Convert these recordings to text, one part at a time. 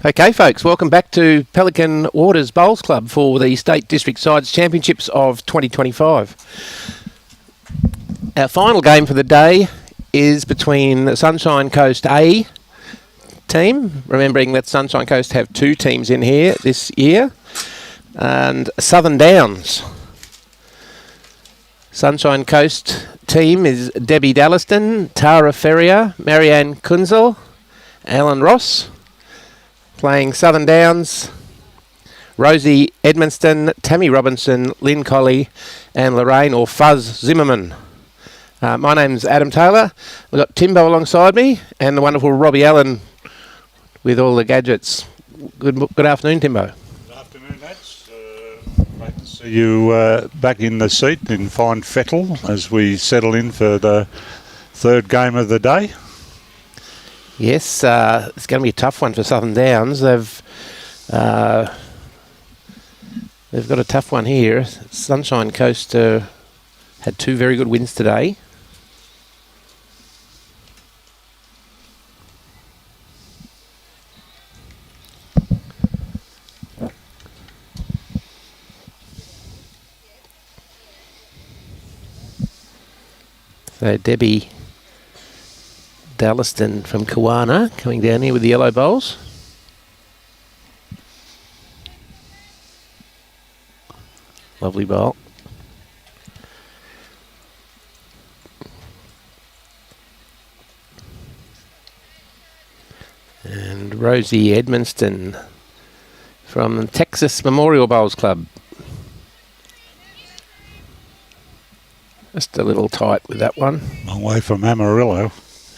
Okay, folks, welcome back to Pelican Waters Bowls Club for the State District Sides Championships of 2025. Our final game for the day is between the Sunshine Coast A team, remembering that Sunshine Coast have two teams in here this year, and Southern Downs. Sunshine Coast team is Debbie Dalliston, Tara Ferrier, Marianne Kuenzle, Alan Ross. Playing Southern Downs, Rosie Edmonston, Tammy Robinson, Lynn Collie and Lorain or Fuzz Zimmerman. My name's Adam Taylor. We've got Timbo alongside me and the wonderful Robbie Allen with all the gadgets. Good afternoon, Timbo. Good afternoon, lads. Great to see you back in the seat in fine fettle as we settle in for the third game of the day. Yes, it's going to be a tough one for Southern Downs. They've got a tough one here. Sunshine Coast had two very good wins today. So Debbie Dalliston from Kawana coming down here with the yellow bowls. Lovely bowl. And Rosie Edmonston from the Texas Memorial Bowls Club. Just a little tight with that one. Long way from Amarillo.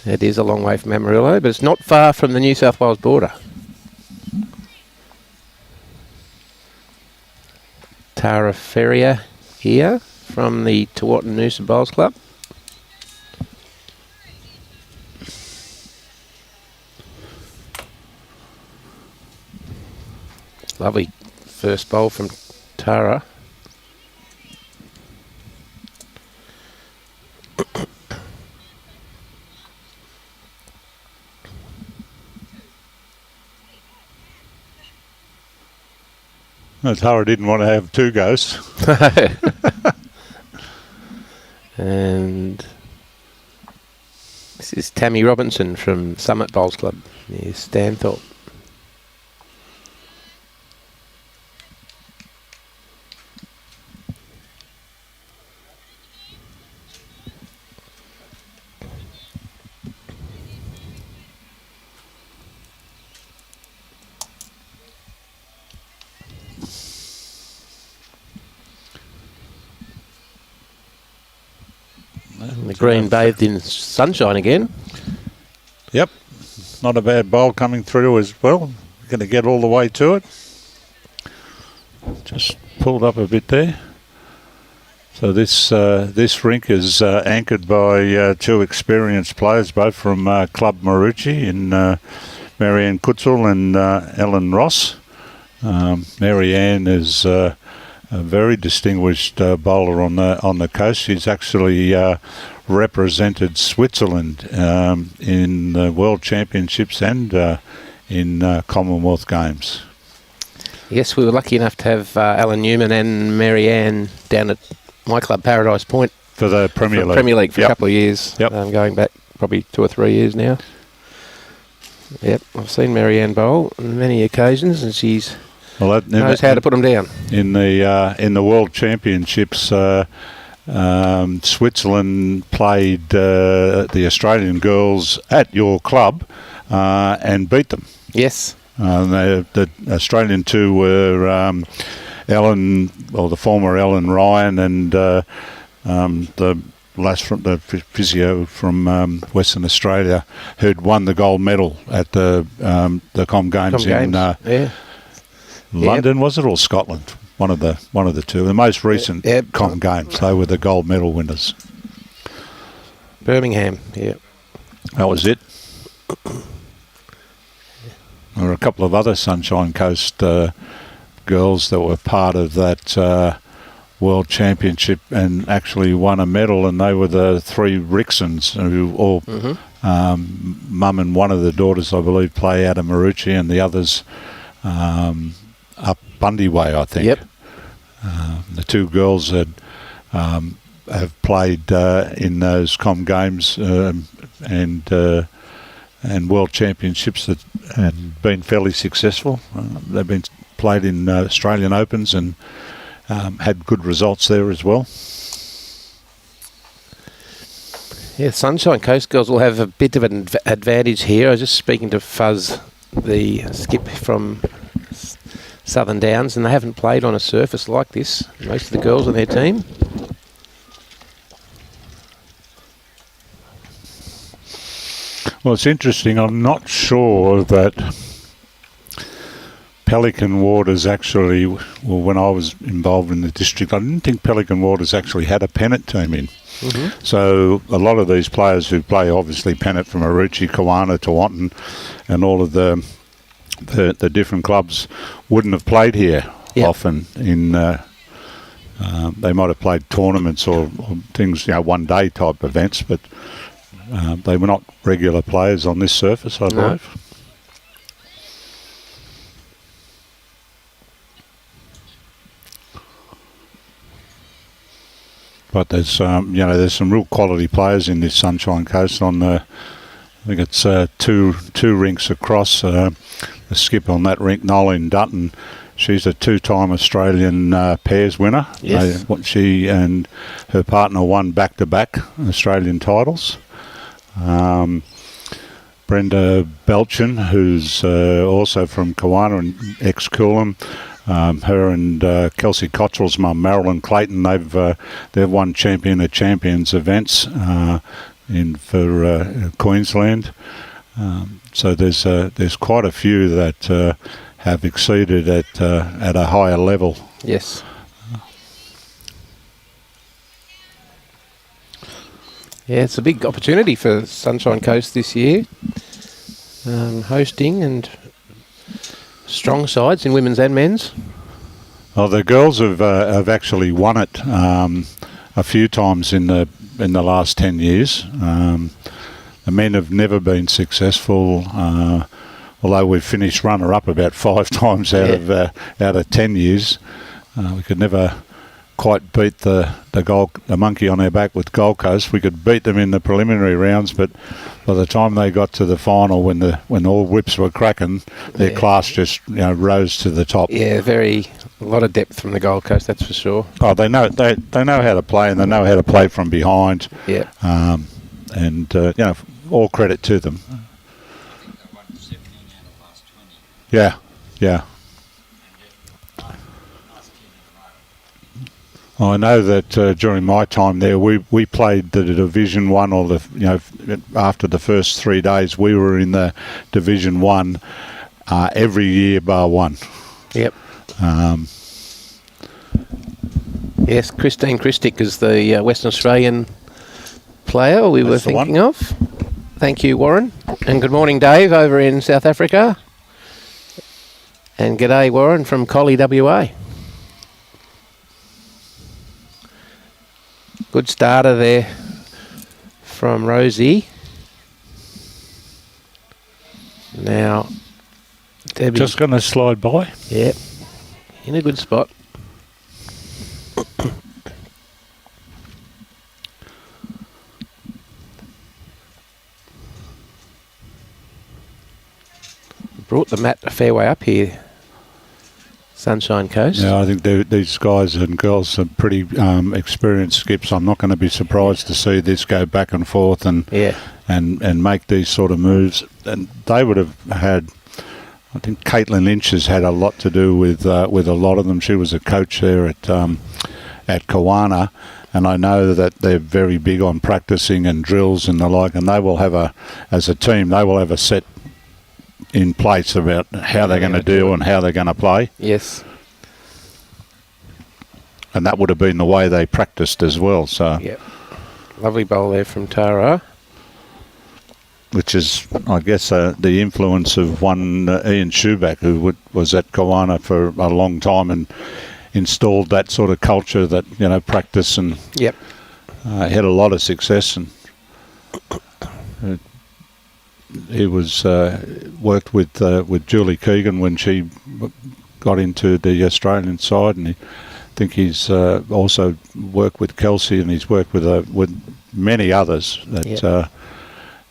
It is a long way from Amarillo, but it's not far from the New South Wales border. Tara Ferrier here from the Tewatin Noosa Bowls Club. Lovely first bowl from Tara. Tara didn't want to have two goes. And this is Tammy Robinson from Summit Bowls Club near Stanthorpe. The green bathed in sunshine again. Yep, not a bad bowl coming through as well. Going to get all the way to it. Just pulled up a bit there. So this rink is anchored by two experienced players, both from Club Marucci in Marianne Kuenzle and Ellen Ross. Marianne is a very distinguished bowler on the coast. She's actually represented Switzerland in the World Championships and in Commonwealth Games. Yes, we were lucky enough to have Alan Newman and Marianne down at my club, Paradise Point, for the Premier League. For a couple of years, going back probably 2 or 3 years now. Yep, I've seen Marianne bowl on many occasions, and she's knows how to put them down. In the World Championships, Switzerland played the Australian girls at your club and beat them. Yes. The Australian two were the former Ellen Ryan and the lass from the physio from Western Australia who'd won the gold medal at the Com Games in London, was it, or Scotland? One of the two. The most recent Com Games, they were the gold medal winners. Birmingham, yeah. That was it. There were a couple of other Sunshine Coast girls that were part of that World Championship and actually won a medal, and they were the 3 Rixons who all mum and one of the daughters, I believe, play out of Maroochy, and the others up Bundy Way, I think. Yep. The 2 girls had have played in those Com Games and World Championships that had been fairly successful. They've been played in Australian Opens and had good results there as well. Yeah, Sunshine Coast girls will have a bit of an advantage here. I was just speaking to Fuzz, the skip from Southern Downs, and they haven't played on a surface like this, most of the girls on their team. Well, it's interesting. I'm not sure that Pelican Waters actually, well, when I was involved in the district, I didn't think Pelican Waters actually had a pennant team in. So a lot of these players who play obviously pennant from Maroochy, Kawana, Tewantin, and all of the different clubs wouldn't have played here often. In they might have played tournaments or things, one day type events, but they were not regular players on this surface, I believe. But there's there's some real quality players in this Sunshine Coast. On the, I think it's two rinks across. The skip on that rink, Nolan Dutton, she's a 2-time Australian pairs winner. Yes. She and her partner won back-to-back Australian titles. Brenda Belchin, who's also from Kawana and ex-Coolum. Her and Kelsey Cottrell's mum, Marilyn Clayton, they've won Champion of Champions events for Queensland. So there's quite a few that have exceeded at a higher level. Yes. Yeah, it's a big opportunity for Sunshine Coast this year, hosting and strong sides in women's and men's. Well, the girls have actually won it a few times in the last 10 years. The men have never been successful, although we've finished runner-up about 5 times out of 10 years. We could never quite beat the monkey on our back with Gold Coast. We could beat them in the preliminary rounds, but by the time they got to the final, when all whips were cracking, their class just rose to the top. Yeah, a lot of depth from the Gold Coast, that's for sure. Oh, they know how to play, and they know how to play from behind. Yeah, all credit to them. Yeah. I know that during my time there, we played the Division 1, or after the first 3 days, we were in the Division 1 every year bar one. Yep. Yes, Christine Christick is the Western Australian player we were thinking of. Thank you, Warren. And good morning, Dave, over in South Africa. And g'day, Warren, from Collie, WA. Good starter there from Rosie. Now, Debbie. Just going to slide by. Yep. In a good spot. Brought the mat a fair way up here, Sunshine Coast. Yeah, I think these guys and girls are pretty experienced skips. I'm not going to be surprised to see this go back and forth and make these sort of moves. And they would have had, I think Caitlin Lynch has had a lot to do with a lot of them. She was a coach there at Kawana, and I know that they're very big on practicing and drills and the like. And they will have as a team, they will have a set in place about how they're going to do and how they're going to play. Yes. And that would have been the way they practiced as well. So. Yep. Lovely bowl there from Tara. Which is, I guess, the influence of one Ian Schuback, who was at Kawana for a long time, and installed that sort of culture that, you know, practice, and Yep. had a lot of success. And he was worked with Julie Keegan when she got into the Australian side, and I think he's also worked with Kelsey, and he's worked with many others. That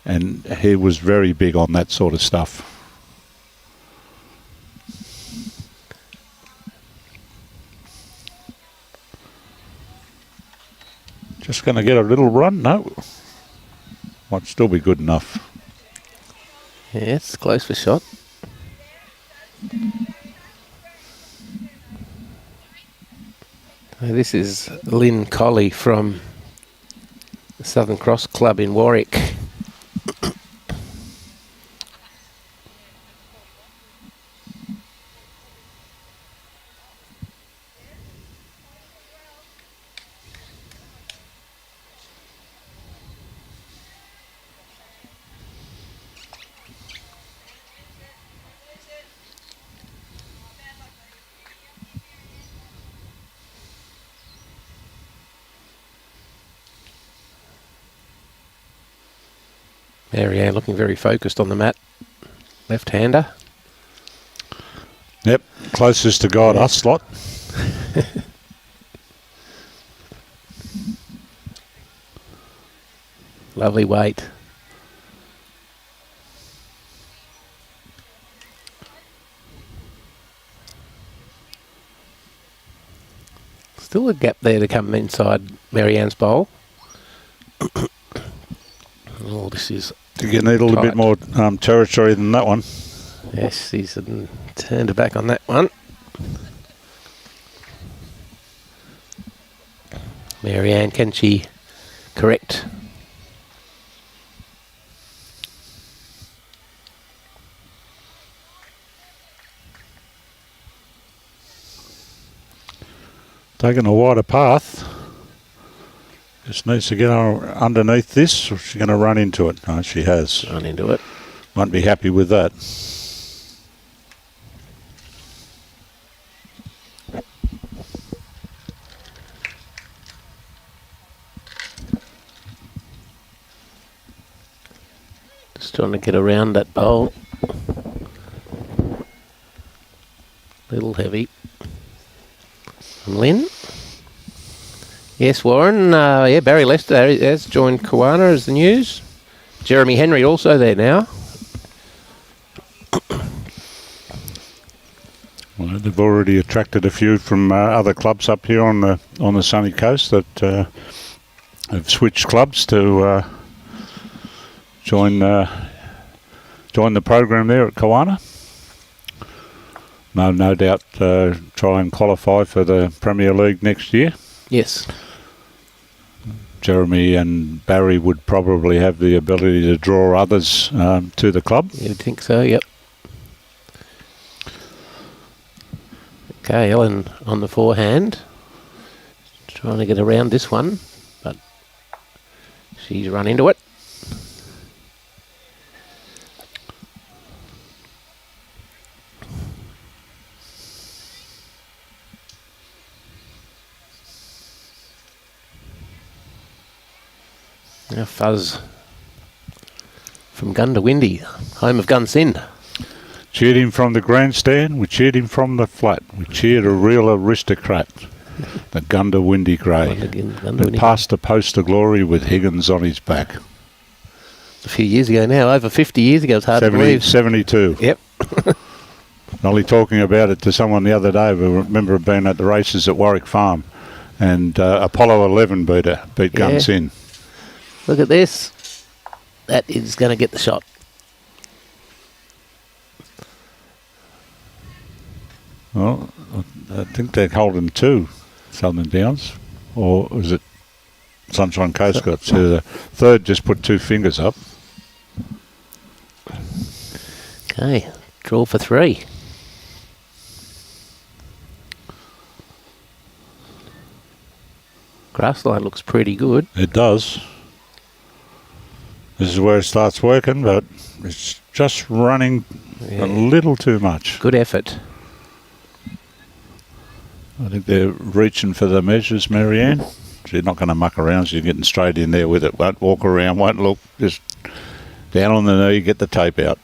and he was very big on that sort of stuff. Just going to get a little run? No. Might still be good enough. Yeah, it's close for shot. This is Lynn Collie from the Southern Cross Club in Warwick. Marianne looking very focused on the mat. Left-hander. Yep, closest to God, us slot. Lovely weight. Still a gap there to come inside Marianne's bowl. Oh, this is... You need a little bit more territory than that one. Yes, he's turned her back on that one. Marianne, can she correct? Taking a wider path. Just needs to get underneath this, or she's going to run into it. No, she has. Run into it. Won't be happy with that. Just trying to get around that bowl. Little heavy. And Lynn. Yes, Warren. Yeah, Barry Lester has joined Kiwana as the news. Jeremy Henry also there now. Well, they've already attracted a few from other clubs up here on the sunny coast that have switched clubs to join the program there at Kiwana. No doubt try and qualify for the Premier League next year. Yes. Jeremy and Barry would probably have the ability to draw others to the club. You'd think so, yep. Okay, Ellen on the forehand. Trying to get around this one, but she's run into it. Now Fuzz from Gundawindi, home of Gunsin. Cheered him from the grandstand, we cheered him from the flat. We cheered a real aristocrat, the Gundawindi Grey. And passed the post of glory with Higgins on his back. A few years ago now, over 50 years ago, it's hard to believe. 72. Yep. Only talking about it to someone the other day. We remember being at the races at Warwick Farm, and Apollo 11 beat Gunsin. Look at this. That is going to get the shot. Well, I think they're holding two Southern Downs. Or was it Sunshine Coast got to the third, just put two fingers up. Okay, draw for three. Grassline looks pretty good. It does. This is where it starts working, but it's just running a little too much. Good effort. I think they're reaching for the measures, Marianne. So you're not going to muck around, so you're getting straight in there with it. Won't walk around, won't look, just down on the knee, get the tape out.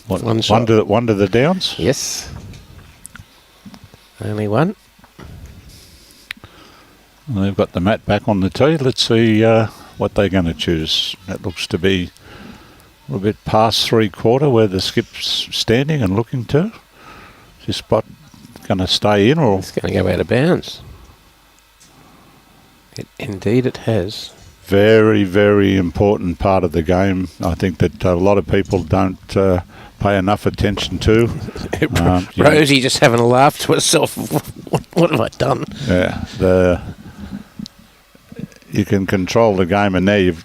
One shot. One to the downs? Yes. Only one. Well, they've got the mat back on the tee. Let's see what they're going to choose. That looks to be a little bit past 3/4 where the skip's standing and looking to. Is this spot going to stay in or? It's going to go out of bounds. Indeed it has. Very, very important part of the game. I think that a lot of people don't pay enough attention to. Rosie just having a laugh to herself. What have I done? Yeah, you can control the game, and there you've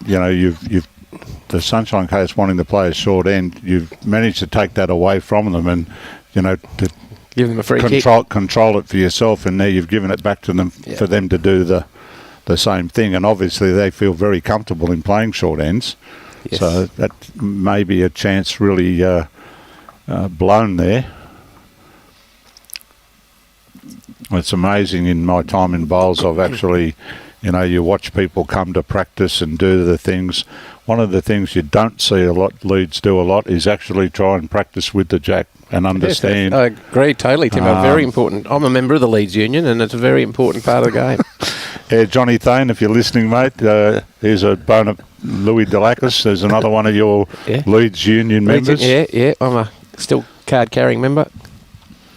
the Sunshine Coast wanting to play a short end. You've managed to take that away from them, and to give them a free control it for yourself, and there you've given it back to them for them to do the same thing. And obviously they feel very comfortable in playing short ends. Yes. So that may be a chance really blown there. It's amazing in my time in bowls. I've actually, you watch people come to practice and do the things. One of the things you don't see a lot, leads do a lot, is actually try and practice with the jack and understand. Yes, I agree totally, Tim. Very important. I'm a member of the Leeds Union, and it's a very important part of the game. Yeah, Johnny Thane, if you're listening, mate, here's a bone of Louis Delacus. There's another one of your Leeds Union members. Yeah, I'm a still card-carrying member.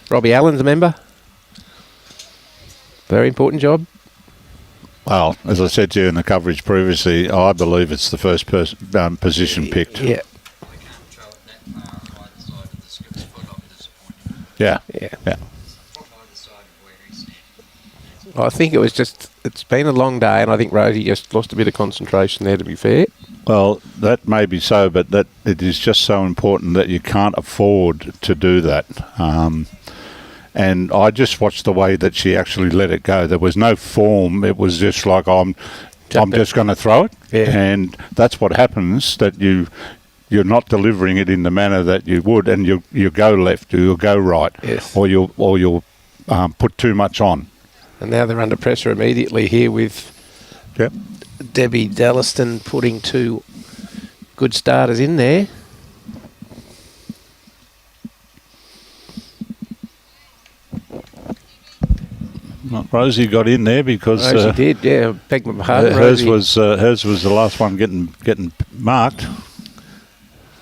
Robbie Allen's a member. Very important job. Well, as I said to you in the coverage previously, I believe it's the first position picked. Yeah. Yeah. I think it was just, it's been a long day, and I think Rosie just lost a bit of concentration there, to be fair. Well, that may be so, but that it is just so important that you can't afford to do that. And I just watched the way that she actually let it go. There was no form. It was just like, I'm just going to throw it. Yeah. And that's what happens, that you're not delivering it in the manner that you would, and you go left or you'll go right. Yes. Or you'll put too much on. And now they're under pressure immediately here with Debbie Dalliston putting two good starters in there. Rosie got in there because Rosie did, yeah. Beg my pardon. Hers was the last one getting marked.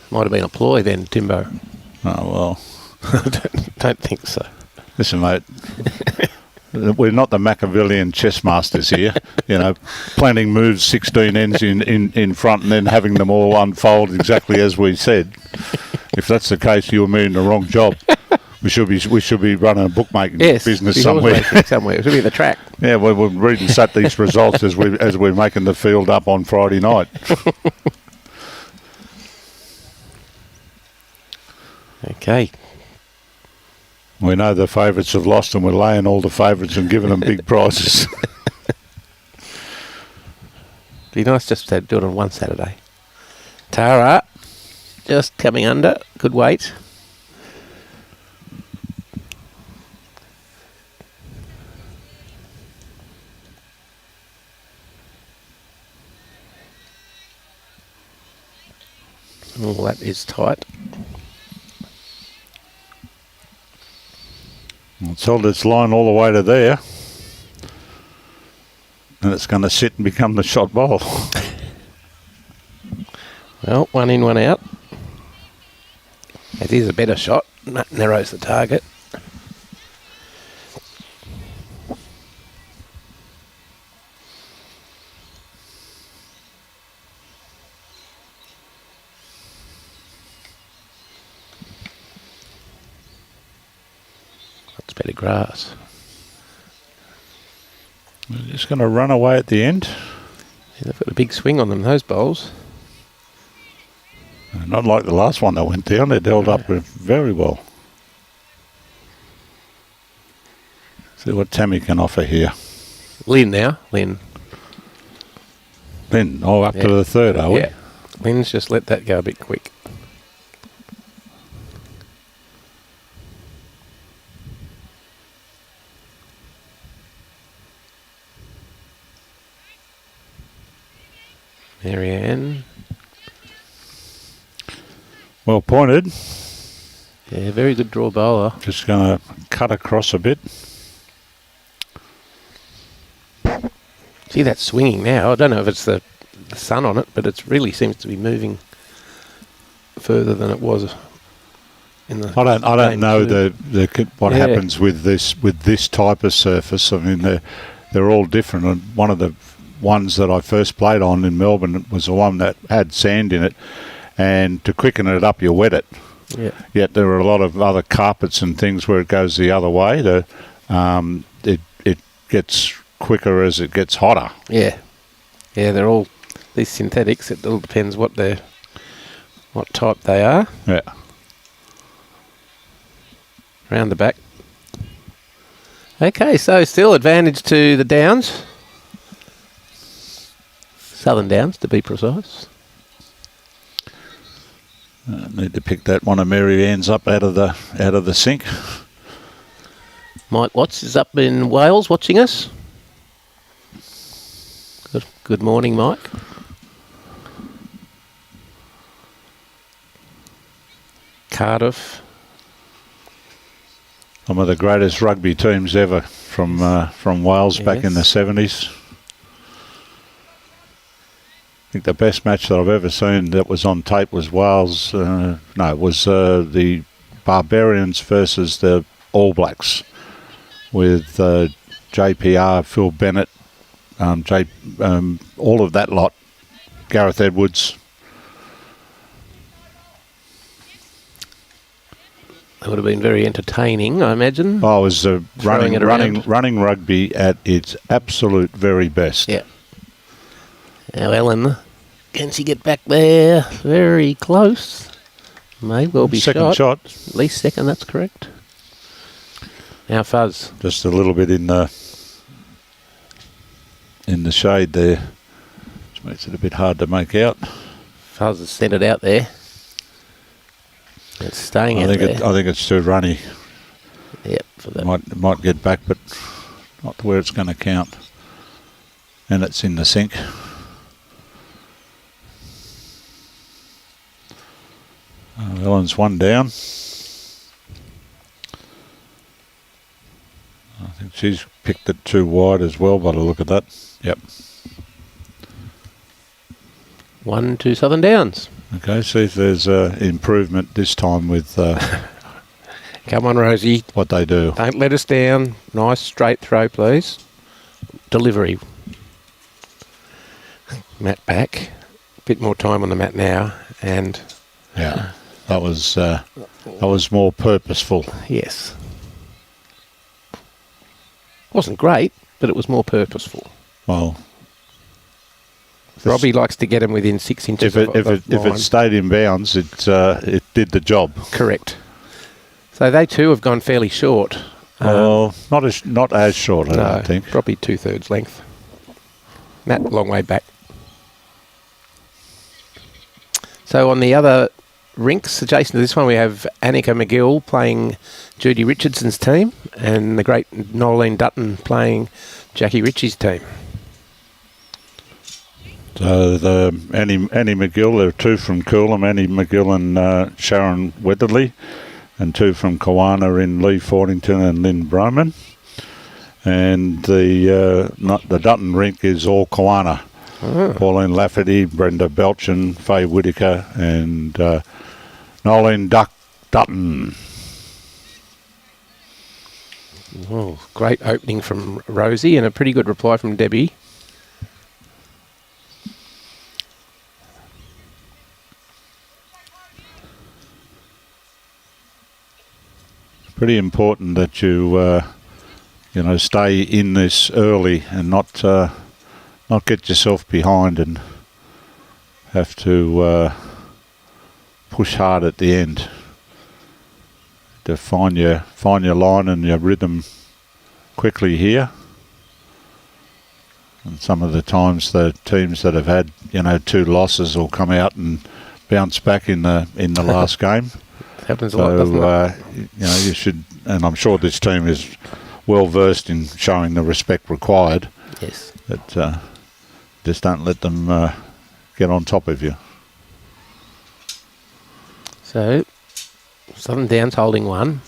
Might have been a ploy then, Timbo. Oh well, don't think so. Listen, mate. We're not the Machiavellian chess masters here, planning moves 16 ends in front and then having them all unfold exactly as we said. If that's the case, you and me in the wrong job. We should be running a bookmaking business somewhere. Somewhere. It should be the track. Yeah, we're reading sat these results as we're making the field up on Friday night. Okay. We know the favourites have lost, and we're laying all the favourites and giving them big prizes. Be nice just to do it on one Saturday. Tara, just coming under. Good weight. Oh, that is tight. It's held its line all the way to there. And it's going to sit and become the shot bowl. Well, one in, one out. It is a better shot. Narrows the target. That's better grass. They're just going to run away at the end. Yeah, they've got a big swing on them, those bowls. Not like the last one that went down. It held up very well. See what Tammy can offer here. Lynn now. Lynn. Oh, up to the third, are we? Yeah. Lynn's just let that go a bit quick. Marianne. Well pointed. Yeah, very good draw bowler. Just going to cut across a bit. See that swinging now. I don't know if it's the sun on it, but it really seems to be moving further than it was in the. I don't know what Yeah. happens with this type of surface. I mean, they're all different. And one of the ones that I first played on in Melbourne was the one that had sand in it, and to quicken it up, you wet it. Yeah. Yet there are a lot of other carpets and things where it goes the other way. It gets quicker as it gets hotter. Yeah. Yeah, they're all these synthetics. It all depends what type they are. Yeah. Round the back. Okay, so still advantage to the Downs. Southern Downs, to be precise. Need to pick that one of Marianne's up out of the sink. Mike Watts is up in Wales watching us. Good morning, Mike. Cardiff. One of the greatest rugby teams ever from Wales back in the 70s. I think the best match that I've ever seen that was on tape was Wales. It was the Barbarians versus the All Blacks with JPR, Phil Bennett, all of that lot, Gareth Edwards. It would have been very entertaining, I imagine. Oh, it was running rugby at its absolute very best. Yeah. Now, Ellen, can she get back there? Very close. May well be second shot. At least second, that's correct. Now, Fuzz. Just a little bit in the shade there. Which makes it a bit hard to make out. Fuzz has sent it out there. It's staying out there. I think it's too runny. Yep. For that. Might get back, but not to where it's going to count. And it's in the sink. Ellen's one down. I think she's picked it too wide as well by the look of that. Yep. 1-2 Southern Downs. Okay, see if there's improvement this time with Come on, Rosie. what they do. Don't let us down. Nice straight throw, please. Delivery. Mat back. Bit more time on the mat now, and Yeah, that was more purposeful. yes, wasn't great, but it was more purposeful. Well, Robbie likes to get him within 6 inches. if it stayed in bounds, it did the job. Correct. So they too have gone fairly short. Well, not as short, I don't think. Probably 2/3 length. Matt, long way back. So on the other rinks, adjacent to this one, we have Annika McGill playing Judy Richardson's team, and the great Noeline Dutton playing Jackie Ritchie's team. So Annie McGill, there are two from Coolum, Annie McGill and Sharon Weatherly, and two from Kawana in Lee Fordington and Lynn Broman. And the Dutton rink is all Kawana. Oh. Pauline Lafferty, Brenda Belchin, Faye Whitaker, and Noeline Dutton. Oh, great opening from Rosie and a pretty good reply from Debbie. Pretty important that you stay in this early and not get yourself behind and have to push hard at the end to find your line and your rhythm quickly here. And some of the times the teams that have had 2 losses will come out and bounce back in the last game. It happens a lot, doesn't it? You should, and I'm sure this team is well versed in showing the respect required. Yes. But just don't let them get on top of you. So, Southern Downs holding 1.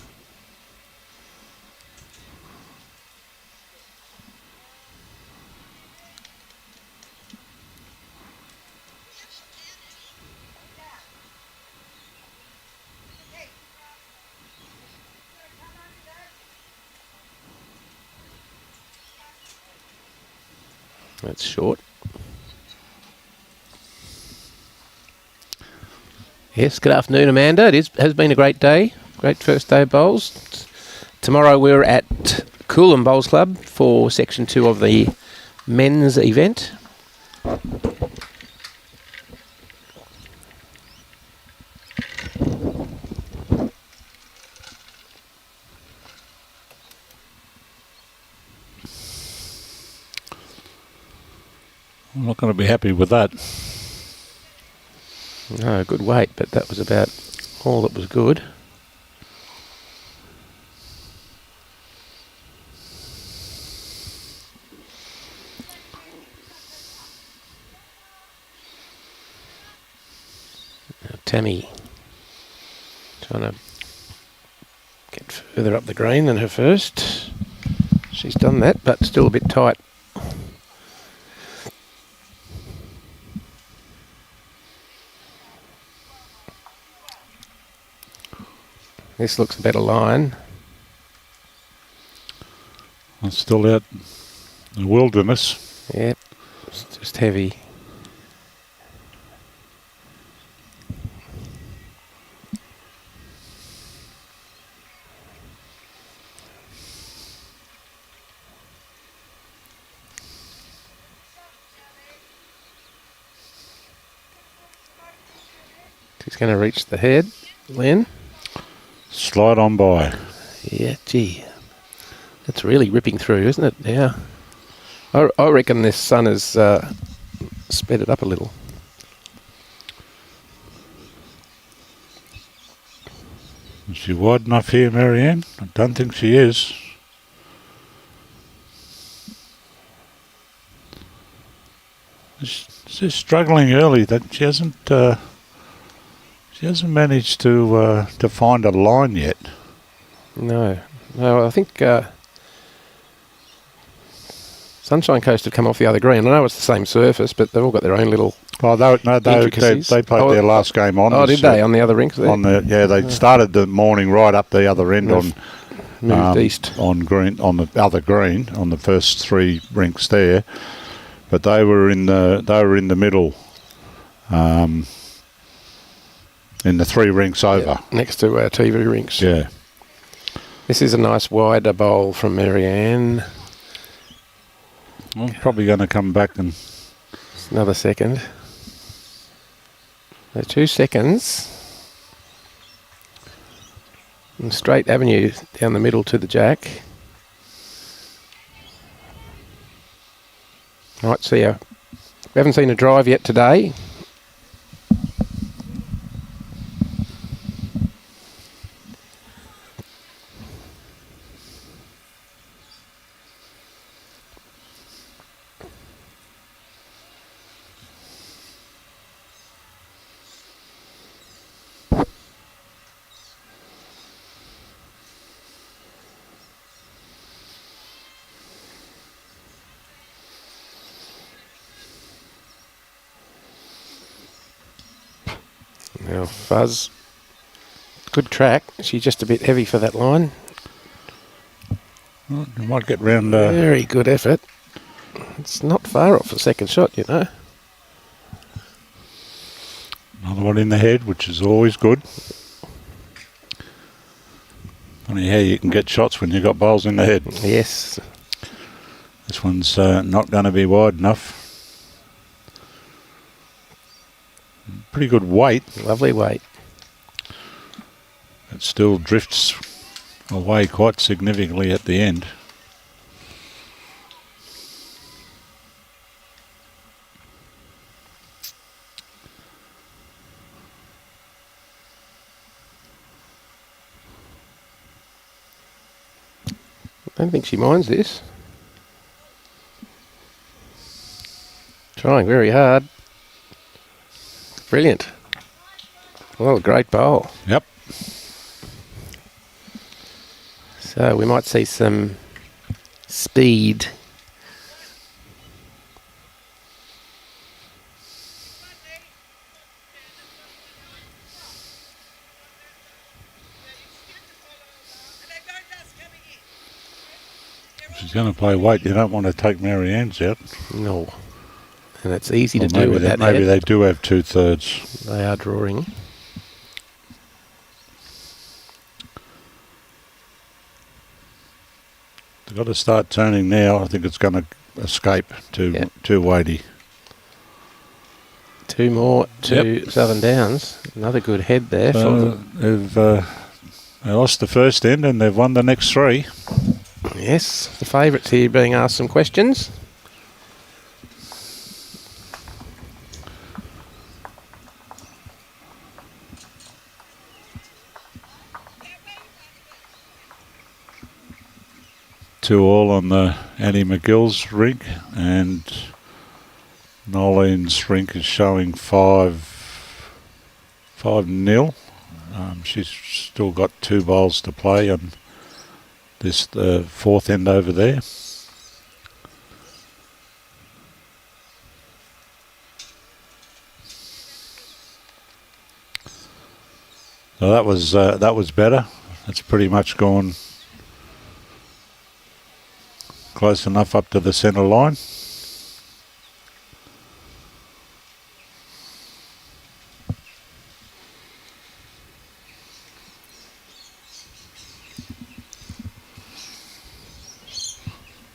That's short. Yes, good afternoon, Amanda. It has been a great day. Great first day of bowls. Tomorrow we're at Coolum Bowls Club for Section 2 of the men's event. I'm not going to be happy with that. No, good weight, but that was about all that was good. Now, Tammy trying to get further up the green than her first. She's done that, but still a bit tight. This looks a better line. I'm still out in the wilderness. Yep, it's just heavy. She's going to reach the head, Lynn. Slide on by. Yeah, gee. That's really ripping through, isn't it? Yeah. I reckon this sun has sped it up a little. Is she wide enough here, Marianne? I don't think she is. She's struggling early. That she hasn't managed to find a line yet. No, I think Sunshine Coast have come off the other green. I know it's the same surface, but they've all got their own little intricacies. They played their last game on. Oh, did they? On the other rink? They started the morning right up the other end moved east on the other green on the first 3 rinks there, but they were in the middle. In the 3 rinks over. Next to our TV rinks. Yeah. This is a nice wider bowl from Marianne. I'm probably going to come back and... Just another second. So 2 seconds. And straight avenue down the middle to the jack. Right, see ya. We haven't seen a drive yet today. Now, Fuzz, good track. She's just a bit heavy for that line. Well, you might get round... Very good effort. It's not far off the second shot, you know. Another one in the head, which is always good. Funny how you can get shots when you've got bowls in the head. Yes. This one's not going to be wide enough. Pretty good weight. Lovely weight. It still drifts away quite significantly at the end. I don't think she minds this. Trying very hard. Brilliant. Well, great bowl. Yep. So we might see some speed. She's going to play weight. You don't want to take Marianne's out. No. And it's easy to Or do with that. Maybe head. they do have 2/3. They are drawing. They've got to start turning now. I think it's going to escape too weighty. Two more to Southern Downs. Another good head there. They lost the first end and they've won the next 3. Yes, the favourites here being asked some questions. 2-2 on the Annie McGill's rink, and Nolene's rink is showing 5-0. She's still got 2 bowls to play on this fourth end over there. So that was better. It's pretty much gone close enough up to the centre line.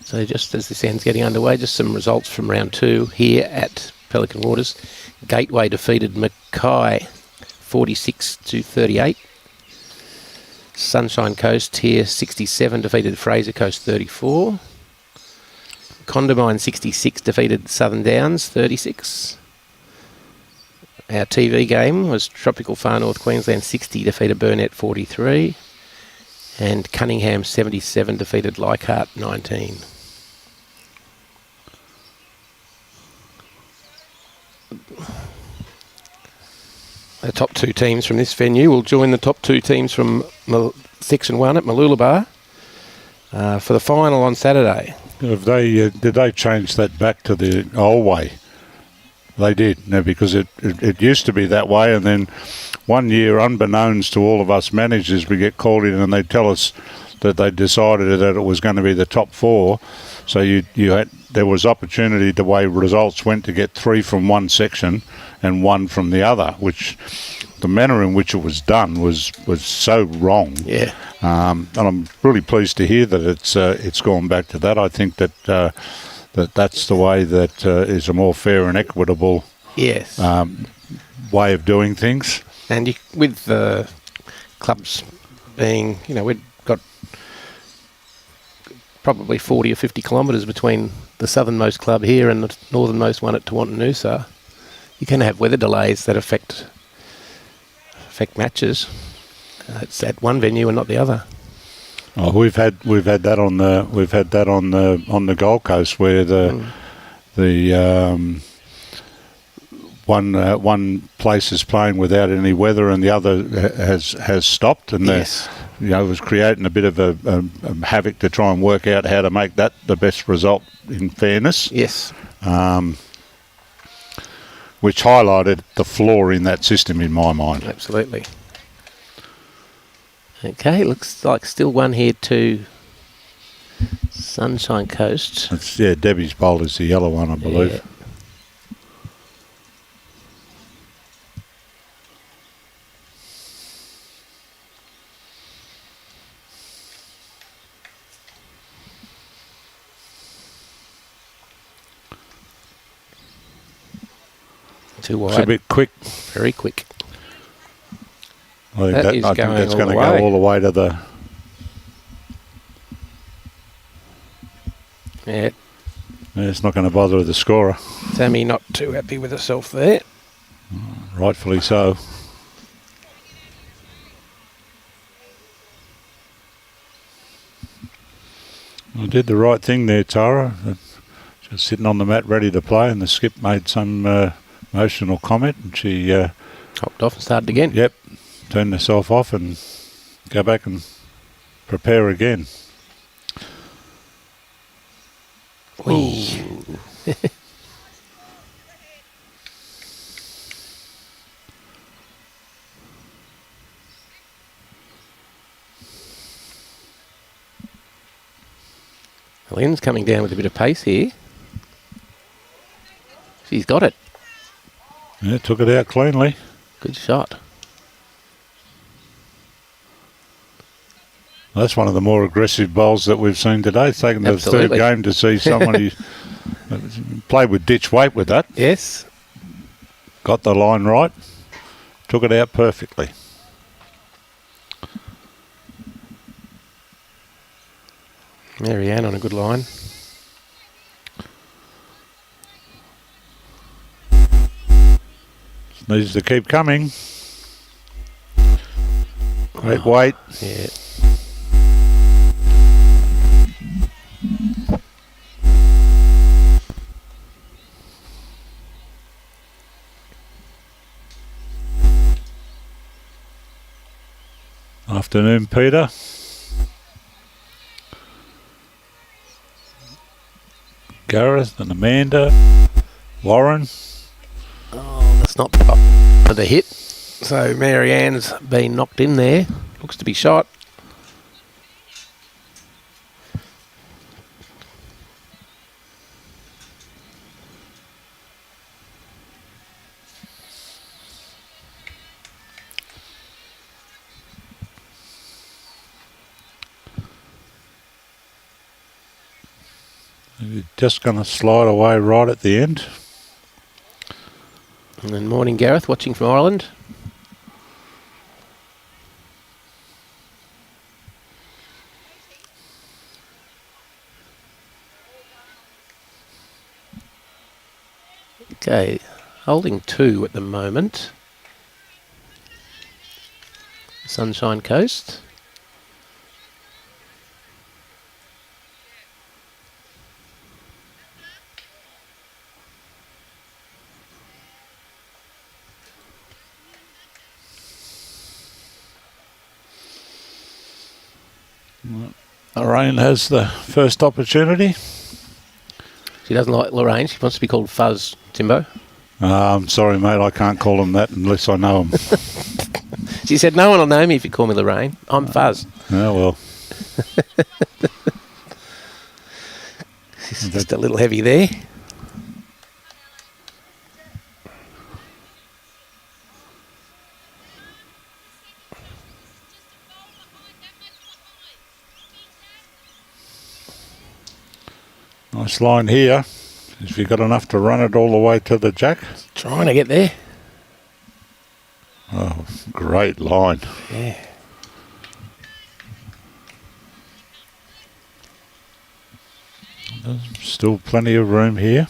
So just as this end's getting underway, just some results from round 2 here at Pelican Waters. Gateway defeated Mackay 46-38. Sunshine Coast here 67 defeated Fraser Coast 34. Condamine 66 defeated Southern Downs 36. Our TV game was Tropical Far North Queensland 60 defeated Burnett 43. And Cunningham 77 defeated Leichhardt 19. The top 2 teams from this venue will join the top 2 teams from Section 1 at Mooloolaba for the final on Saturday. If they did they change that back to the old way? They did, no, because it used to be that way, and then one year, unbeknownst to all of us managers, we get called in and they tell us that they decided that it was going to be the top 4. So there was opportunity the way results went to get 3 from one section and 1 from the other, which the manner in which it was done was so wrong. Yeah. And I'm really pleased to hear that it's gone back to that. I think that that's the way that is a more fair and equitable way of doing things. And with the clubs being, we've got probably 40 or 50 kilometres between the southernmost club here and the northernmost one at Tawantinoosa. You can have weather delays that affect matches. It's at one venue and not the other. Oh, we've had that on the Gold Coast where one place is playing without any weather and the other has stopped, and it was creating a bit of a havoc to try and work out how to make that the best result in fairness. Yes. Which highlighted the flaw in that system in my mind. Absolutely. Okay, looks like still one here to Sunshine Coast. It's, Debbie's bowl is the yellow one, I believe. Yeah. Too wide. It's a bit quick. Very quick. I think, That that, is I think going that's all going to the go way. all the way to the... Yeah, It's not going to bother the scorer. Tammy not too happy with herself there. Rightfully so. I did the right thing there, Tara. Just sitting on the mat ready to play, and the skip made some emotional comment, and she... Hopped off and started again. Yep, turned herself off and go back and prepare again. Whee. Lynn's coming down with a bit of pace here. She's got it. Yeah, took it out cleanly. Good shot. That's one of the more aggressive bowls that we've seen today. It's taken the third Absolutely. game to see somebody played with ditch weight with that. Yes. Got the line right. Took it out perfectly. Marianne on a good line. Needs to keep coming. Great weight. Yeah. Afternoon, Peter. Gareth and Amanda. Lorain. Oh, that's not up for the hit. So Marianne's been knocked in there. Looks to be shot. Just going to slide away right at the end. And then morning, Gareth, watching from Ireland. Okay, holding 2 at the moment. Sunshine Coast. Lorain has the first opportunity. She doesn't like Lorain. She wants to be called Fuzz, Timbo. I'm sorry, mate. I can't call him that unless I know him. She said, no one will know me if you call me Lorain. I'm Fuzz. Oh, well. She's just a little heavy there. Nice line here. If you've got enough to run it all the way to the jack. Trying to get there. Oh, great line. Yeah. There's still plenty of room here.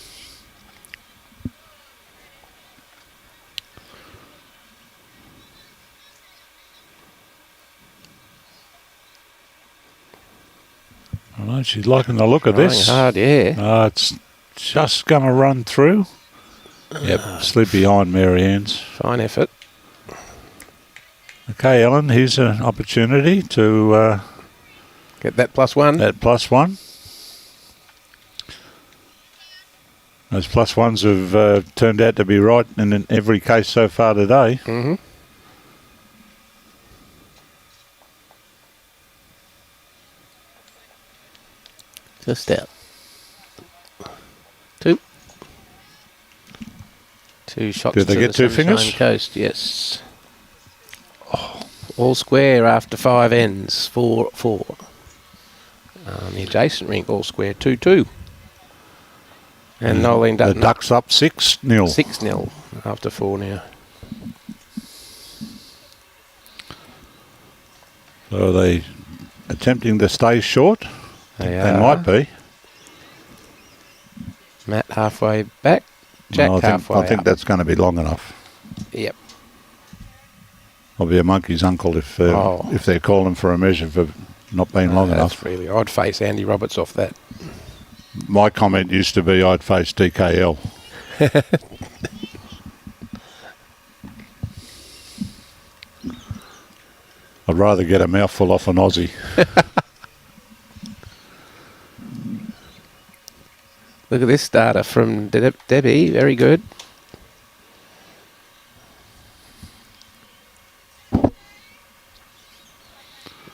I know she's liking the look of this. Hard, yeah. It's just going to run through. Yep, slid behind Marianne's. Fine effort. Okay, Ellen, here's an opportunity to Get that +1. at +1. Those +1s have turned out to be right in every case so far today. Mm-hmm. Just out. 2. 2 shots. Did they to get the 2 Sunshine fingers? Coast, yes. Oh, all square after 5 ends. 4-4. The adjacent rink, all square. 2-2. And Noeline The Dutton Ducks up 6-0. 6-0 after 4 now. So are they attempting to stay short? They might be. Matt halfway back. Jack halfway I think up. that's going to be long enough. Yep. I'll be a monkey's uncle if they're calling for a measure for not being long enough. Really, I'd face Andy Roberts off that. My comment used to be I'd face DKL. I'd rather get a mouthful off an Aussie. Look at this starter from Debbie. Very good.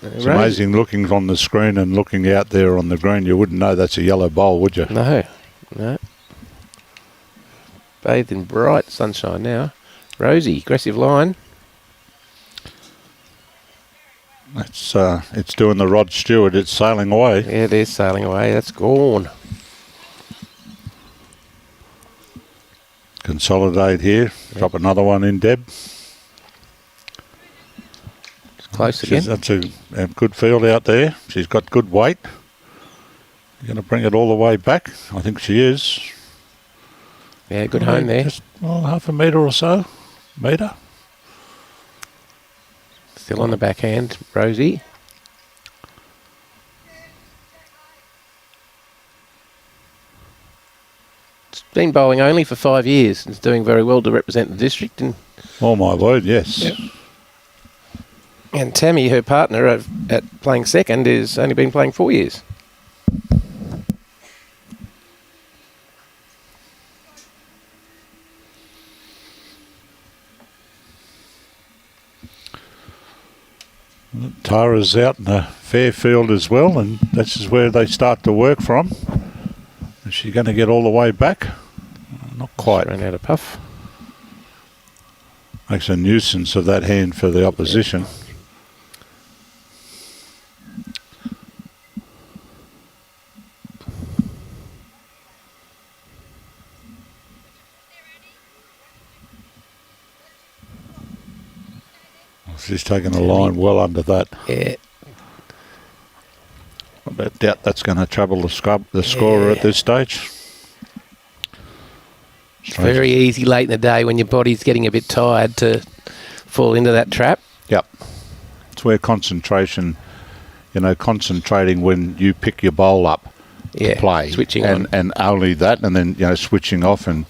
It's amazing looking on the screen and looking out there on the green. You wouldn't know that's a yellow bowl, would you? No. Bathed in bright sunshine now. Rosie, aggressive line. It's doing the Rod Stewart. It's sailing away. Yeah, it is sailing away. That's gone. Consolidate here. Drop another one in, Deb. Close again. That's a good field out there. She's got good weight. You're going to bring it all the way back? I think she is. Yeah, good home there. Just half a metre or so. Metre. Still on the backhand, Rosie. It's been bowling only for 5 years. It's doing very well to represent the district. And oh my word, yes. Yep. And Tammy, her partner at playing second, has only been playing 4 years. Tara's out in the fair field as well, and this is where they start to work from. Is she going to get all the way back? Not quite. Ran out of puff. Makes a nuisance of that hand for the opposition. She's taking the line well under that. Yeah. I doubt that's going to trouble the scorer at this stage. It's very easy late in the day when your body's getting a bit tired to fall into that trap. Yep. It's where concentration, concentrating when you pick your bowl up to play. Switching on. And only that, and then, switching off and,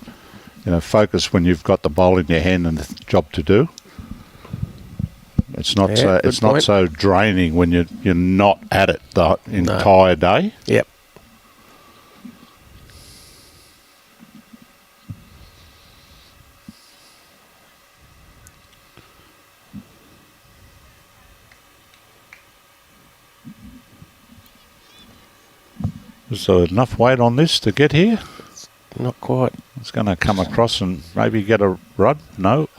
focus when you've got the bowl in your hand and the job to do. It's not so draining when you're not at it the entire day. Yep. So enough weight on this to get here? Not quite. It's going to come across and maybe get a rud? No.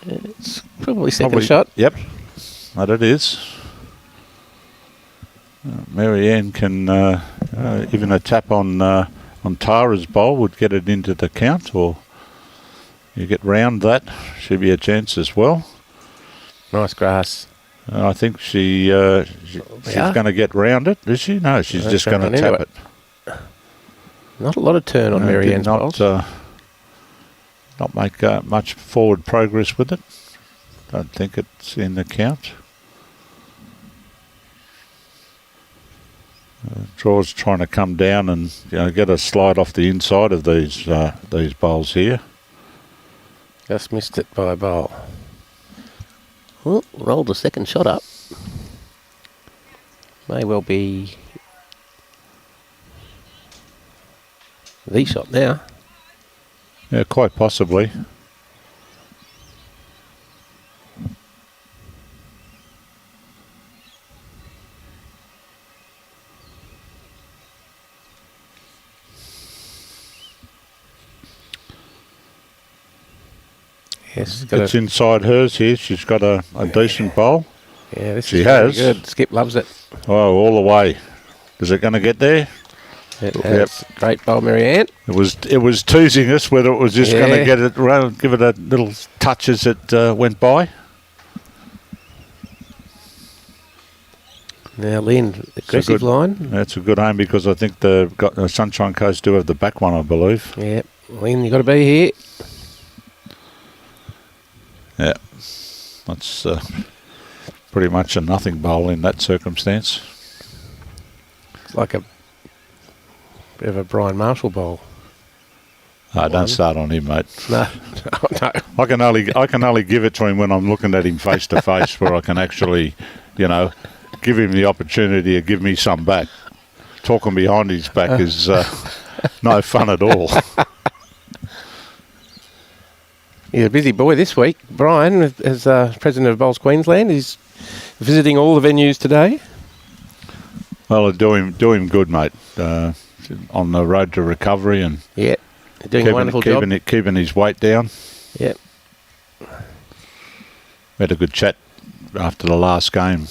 It's probably second shot. Yep, that it is. Marianne can even a tap on Tara's bowl would get it into the count, or you get round that, should be a chance as well. Nice grass. I think she's going to get round it, is she? No, she's just going to tap it. Not a lot of turn on Marianne's bowls. Not make much forward progress with it. Don't think it's in the count. Draw's trying to come down and get a slide off the inside of these bowls here. Just missed it by a bowl. Well, rolled a second shot up. May well be the shot now. Yeah, quite possibly. Yes, it's inside hers here. She's got a decent bowl. Yeah, she has. Very good. Skip loves it. Oh, all the way. Is it going to get there? Yep. Great bowl, Marianne. It was teasing us whether it was just going to get it around, give it a little touch as it went by. Now Lynn, aggressive line. That's a good aim because I think the Sunshine Coast do have the back one, I believe. Yeah, Lynn, you got to be here. Yeah, that's pretty much a nothing bowl in that circumstance. It's like a bit of a Brian Marshall bowl. Oh, don't start on him, mate. No, no. I can only give it to him when I'm looking at him face to face, where I can actually, give him the opportunity to give me some back. Talking behind his back is no fun at all. He's a busy boy this week. Brian, as president of Bowls Queensland, is visiting all the venues today. Well, do him good, mate. On the road to recovery and doing a wonderful job. Keeping his weight down. Yep. We had a good chat after the last game.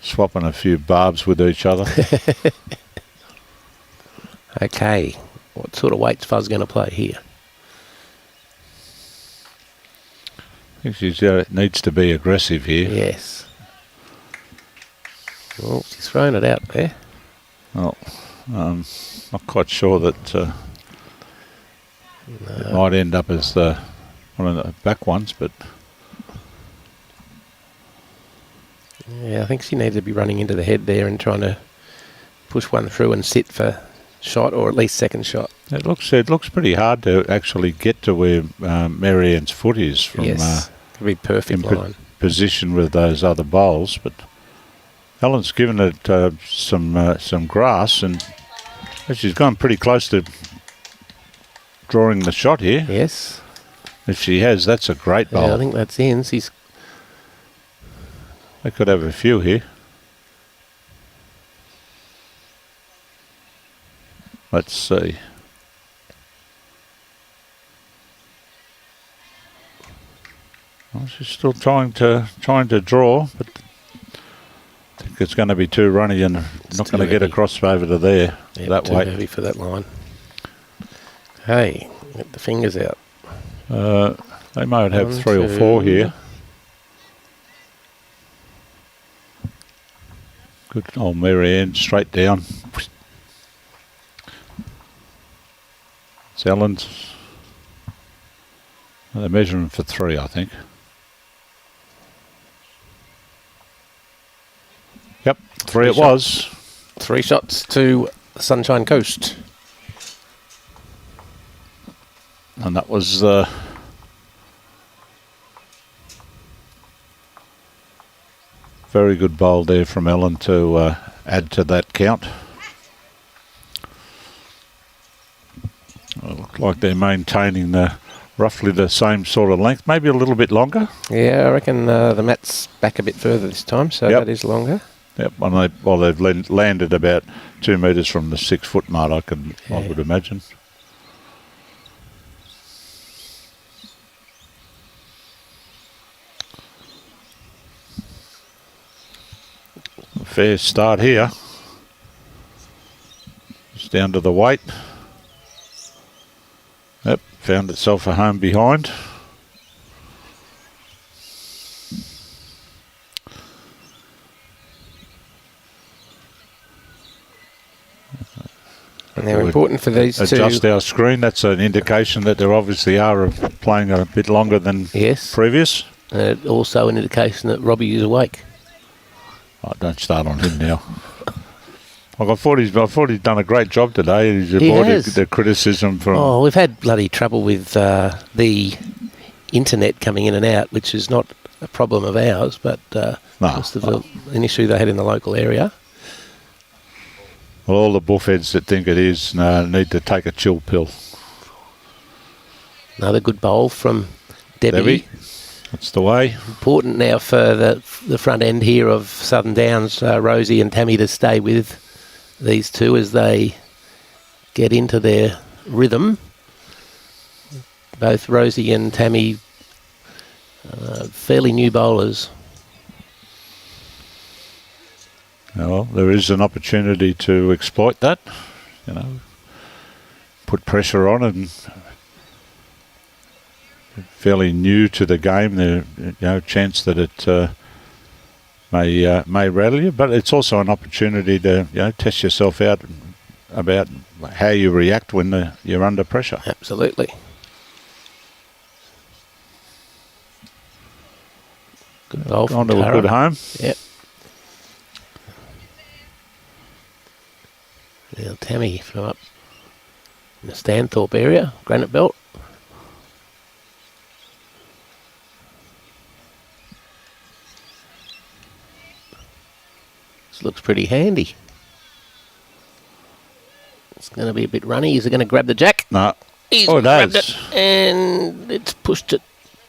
Swapping a few barbs with each other. Okay. What sort of weight's Fuzz going to play here? I think she needs to be aggressive here. Yes. Well, she's thrown it out there. Well, not quite sure that it might end up as one of the back ones, but yeah, I think she needs to be running into the head there and trying to push one through and sit for shot, or at least second shot. It looks pretty hard to actually get to where Marianne's foot is from. Yes, could be perfect line. Position with those other bowls, but Ellen's given it some grass, and she's gone pretty close to drawing the shot here. Yes. If she has, that's a great bowl. Yeah, I think that's in. They could have a few here. Let's see. Well, she's still trying to draw, but I think it's going to be too runny and not going to get across over to there that way. Too heavy for that line. Hey, get the fingers out. They might have 3 or 4 here. Good old Marianne, straight down. It's Ellen's. They're measuring for 3, I think. Yep, 3 it was. 3 shots to Sunshine Coast. And that was very good bowl there from Ellen to add to that count. It looked like they're maintaining roughly the same sort of length, maybe a little bit longer. Yeah, I reckon the mat's back a bit further this time, so that is longer. Yep, and they've landed about 2 metres from the 6 foot mark, I would imagine. Fair start here. It's down to the weight. Yep, found itself a home behind. And they're important for these two. Adjust our screen. That's an indication that they obviously are playing a bit longer than previous. Also an indication that Robbie is awake. Oh, don't start on him now. I thought he's done a great job today. He's avoided the criticism from. Oh, we've had bloody trouble with the internet coming in and out, which is not a problem of ours, but most of an issue they had in the local area. Well, all the buffheads that think it is need to take a chill pill. Another good bowl from Debbie. That's the way. Important now for the front end here of Southern Downs, Rosie and Tammy, to stay with these two as they get into their rhythm. Both Rosie and Tammy, fairly new bowlers. Well, there is an opportunity to exploit that, put pressure on and fairly new to the game. There's chance that it may rattle you, but it's also an opportunity to test yourself out about how you react when you're under pressure. Absolutely. Good bowl from Onto a Tara. good home. Yep. Now Tammy from up in the Stanthorpe area, Granite Belt. This looks pretty handy. It's going to be a bit runny. Is it going to grab the jack? No. He's Oh, it grabbed has. it, and it's pushed it.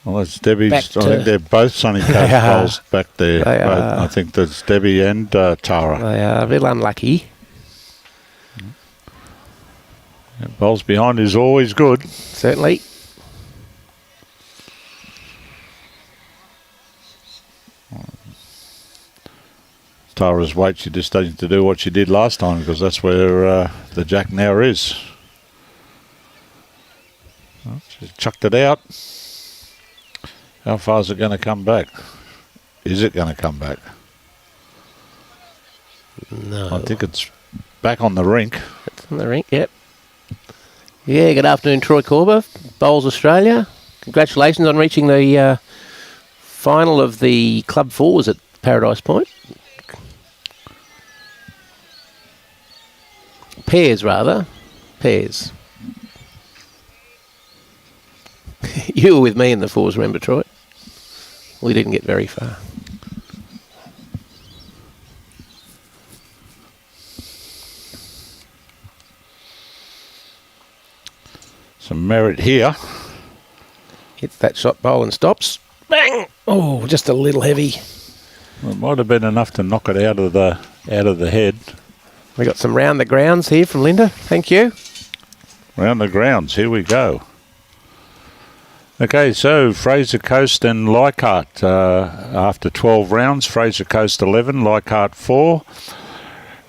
Well, it's Debbie's. Back I think they're both Sunny Coast are. bowls back there. They Both, are. I think there's Debbie and Tara. They are a bit unlucky. Bowls behind is always good. Certainly. Tara's weight, she just needs to do what she did last time, because that's where the jack now is. Well, she's chucked it out. How far is it going to come back? Is it going to come back? No. I think it's back on the rink. It's on the rink, yep. Yeah, good afternoon, Troy Corber, Bowls Australia. Congratulations on reaching the final of the Club Fours at Paradise Point. Pairs, rather. Pairs. You were with me in the fours, remember, Troy? We didn't get very far. Some merit here. Hits that shot bowl and stops. Bang! Oh, just a little heavy. Well, it might have been enough to knock it out of the head. We got some round the grounds here from Linda. Thank you. Round the grounds, here we go. Okay, so Fraser Coast and Leichhardt after 12 rounds. Fraser Coast 11, Leichhardt 4.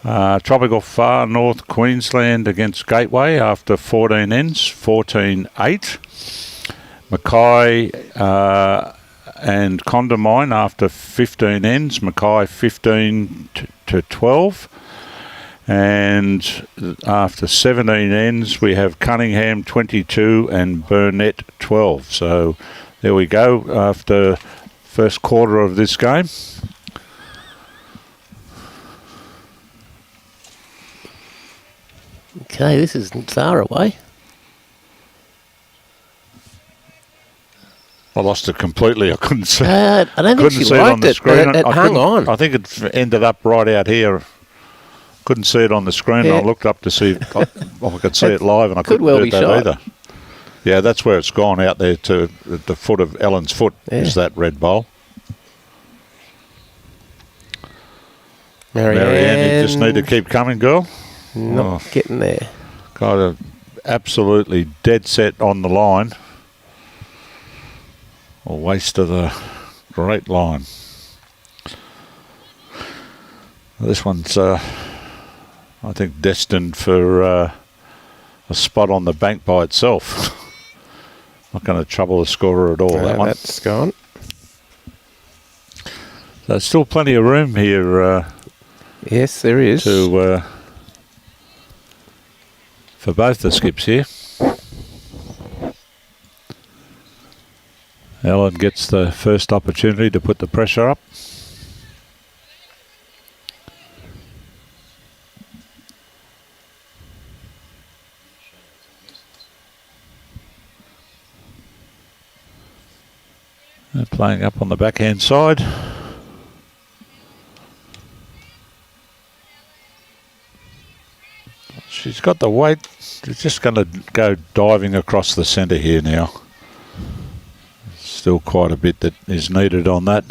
Tropical Far North Queensland against Gateway after 14 ends, 14-8. Mackay and Condamine after 15 ends, Mackay 15-12. And after 17 ends, we have Cunningham 22 and Burnett 12. So there we go after first quarter of this game. Okay, this is far away. I lost it completely. I couldn't see. I don't think couldn't she see it on liked the it, screen. but it I hung couldn't- on. I think it ended up right out here. Couldn't see it on the screen. Yeah. I looked up to see if I could see it live, and I Could couldn't well do be that shot. either. Yeah, that's where it's gone out there to the foot of Ellen's foot. Yeah. Is that red bowl? Marianne, Marianne, you just need to keep coming, girl. not getting there. Kind of absolutely dead set on the line. A waste of the great line. This one's, I think, destined for a spot on the bank by itself. Not going to trouble the scorer at all, that one. That's gone. There's still plenty of room here Yes, there is. to for both the skips here. Ellen gets the first opportunity to put the pressure up. They're playing up on the backhand side. She's got the weight. She's just going to go diving across the centre here now. Still quite a bit that is needed on that.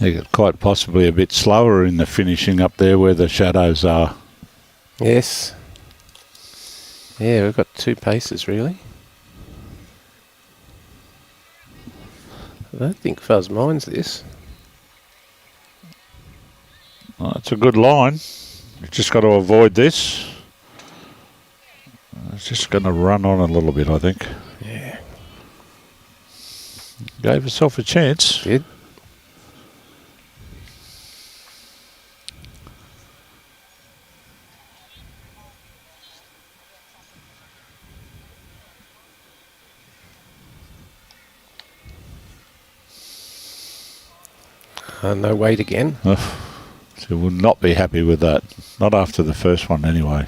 They get quite possibly a bit slower in the finishing up there where the shadows are. Yes. Yeah, we've got two paces, really. I don't think Fuzz minds this. Oh, that's a good line. You've just got to avoid this. It's just going to run on a little bit, I think. Yeah. Gave herself a chance. Did. No weight again. She will not be happy with that. Not after the first one, anyway.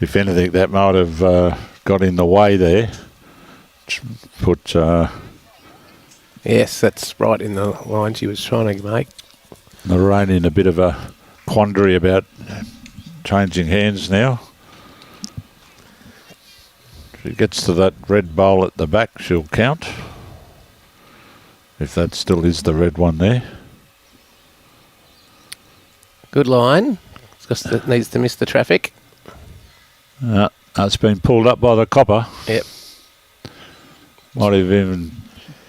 If anything, that might have got in the way there. Put. Yes, that's right in the line she was trying to make. Lorain in a bit of a quandary about changing hands now. If it gets to that red bowl at the back, she'll count. If that still is the red one there. Good line. Just it needs to miss the traffic. That's been pulled up by the copper. Yep. Might have even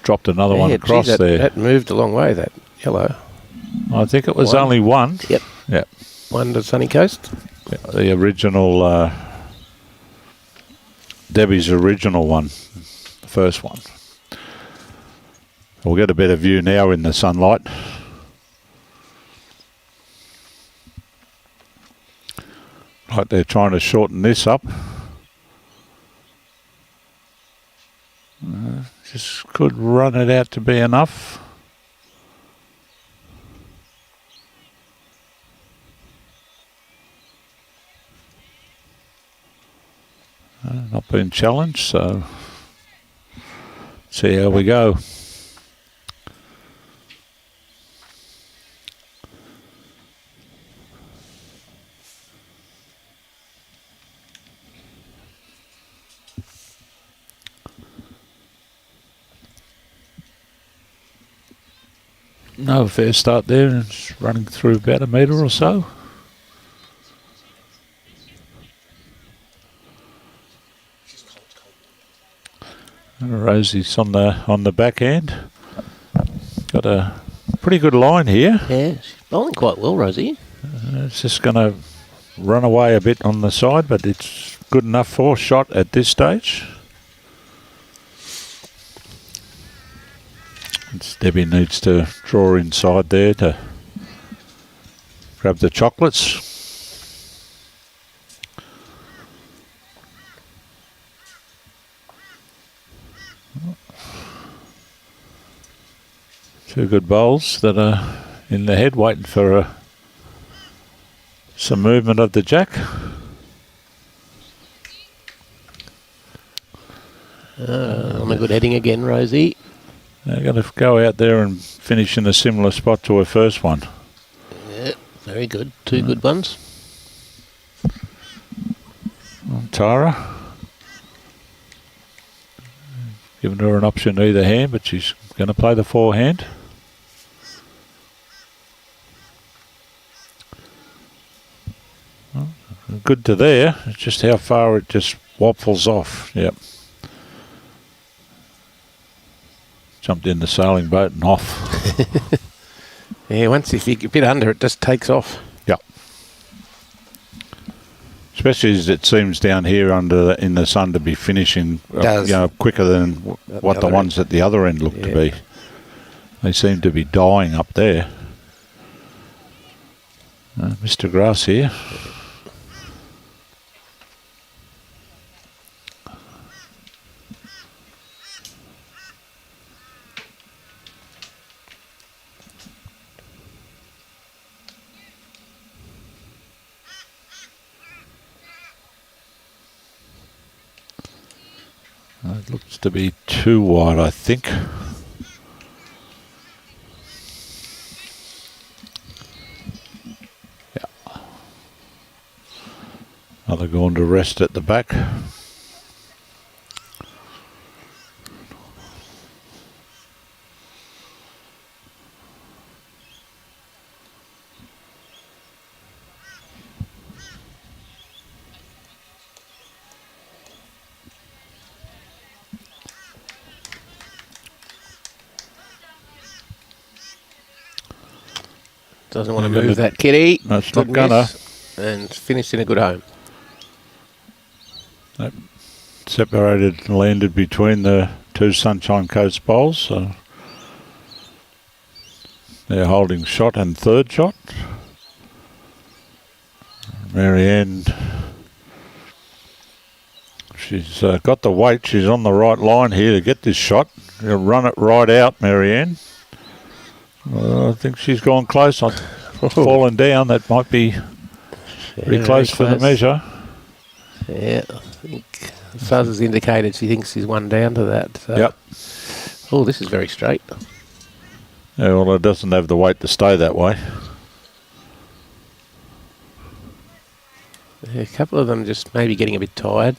dropped another one across geez, there. That moved a long way, that yellow. I think it was only one. Yep. Yep. One to Sunny Coast. The original, Debbie's original one, the first one. We'll get a better view now in the sunlight. Like they're trying to shorten this up. Just could run it out to be enough. Not being challenged, so see how we go. No fair start there, it's running through about a metre or so. Rosie's on the backhand. Got a pretty good line here. Yeah, she's bowling quite well, Rosie. It's just going to run away a bit on the side, but it's good enough for shot at this stage. Debbie needs to draw inside there to grab the chocolates. Two good bowls that are in the head waiting for some movement of the jack. On a good heading again, Rosie. They're going to go out there and finish in a similar spot to her first one. Yeah, very good. Two good ones. Tara. Giving her an option either hand, but she's going to play the forehand. Well, good to there. It's just how far it just waffles off. Yep. Jumped in the sailing boat and off. Yeah, once if you get a bit under, it just takes off. Yep. Especially as it seems down here in the sun to be finishing quicker than what the ones at the other end look to be. They seem to be dying up there. Mr. Grass here. It looks to be too wide, I think. Yeah. They're going to rest at the back. Doesn't want to move that kitty. That's Good not gonna. miss. And finished in a good home. That separated and landed between the two Sunshine Coast bowls. So they're holding shot and third shot. Marianne, she's got the weight. She's on the right line here to get this shot. You'll run it right out, Marianne. I think she's gone close. I've fallen down. That might be pretty close for the measure. Yeah, I think Fuzz has indicated she thinks she's one down to that. So. Yep. Oh, this is very straight. Yeah, well, it doesn't have the weight to stay that way. Yeah, a couple of them just maybe getting a bit tired.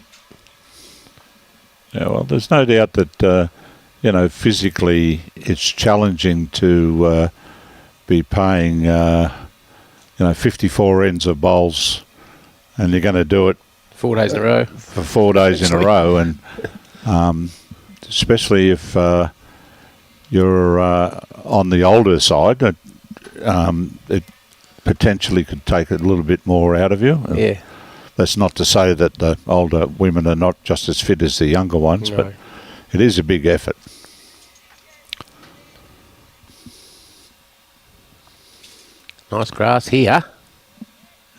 Yeah, well, there's no doubt that, physically it's challenging to be paying, 54 ends of bowls, and you're going to do it 4 days in a row. for 4 days in a row, and especially if you're on the older side, it potentially could take a little bit more out of you. Yeah. That's not to say that the older women are not just as fit as the younger ones, but it is a big effort. Nice grass here.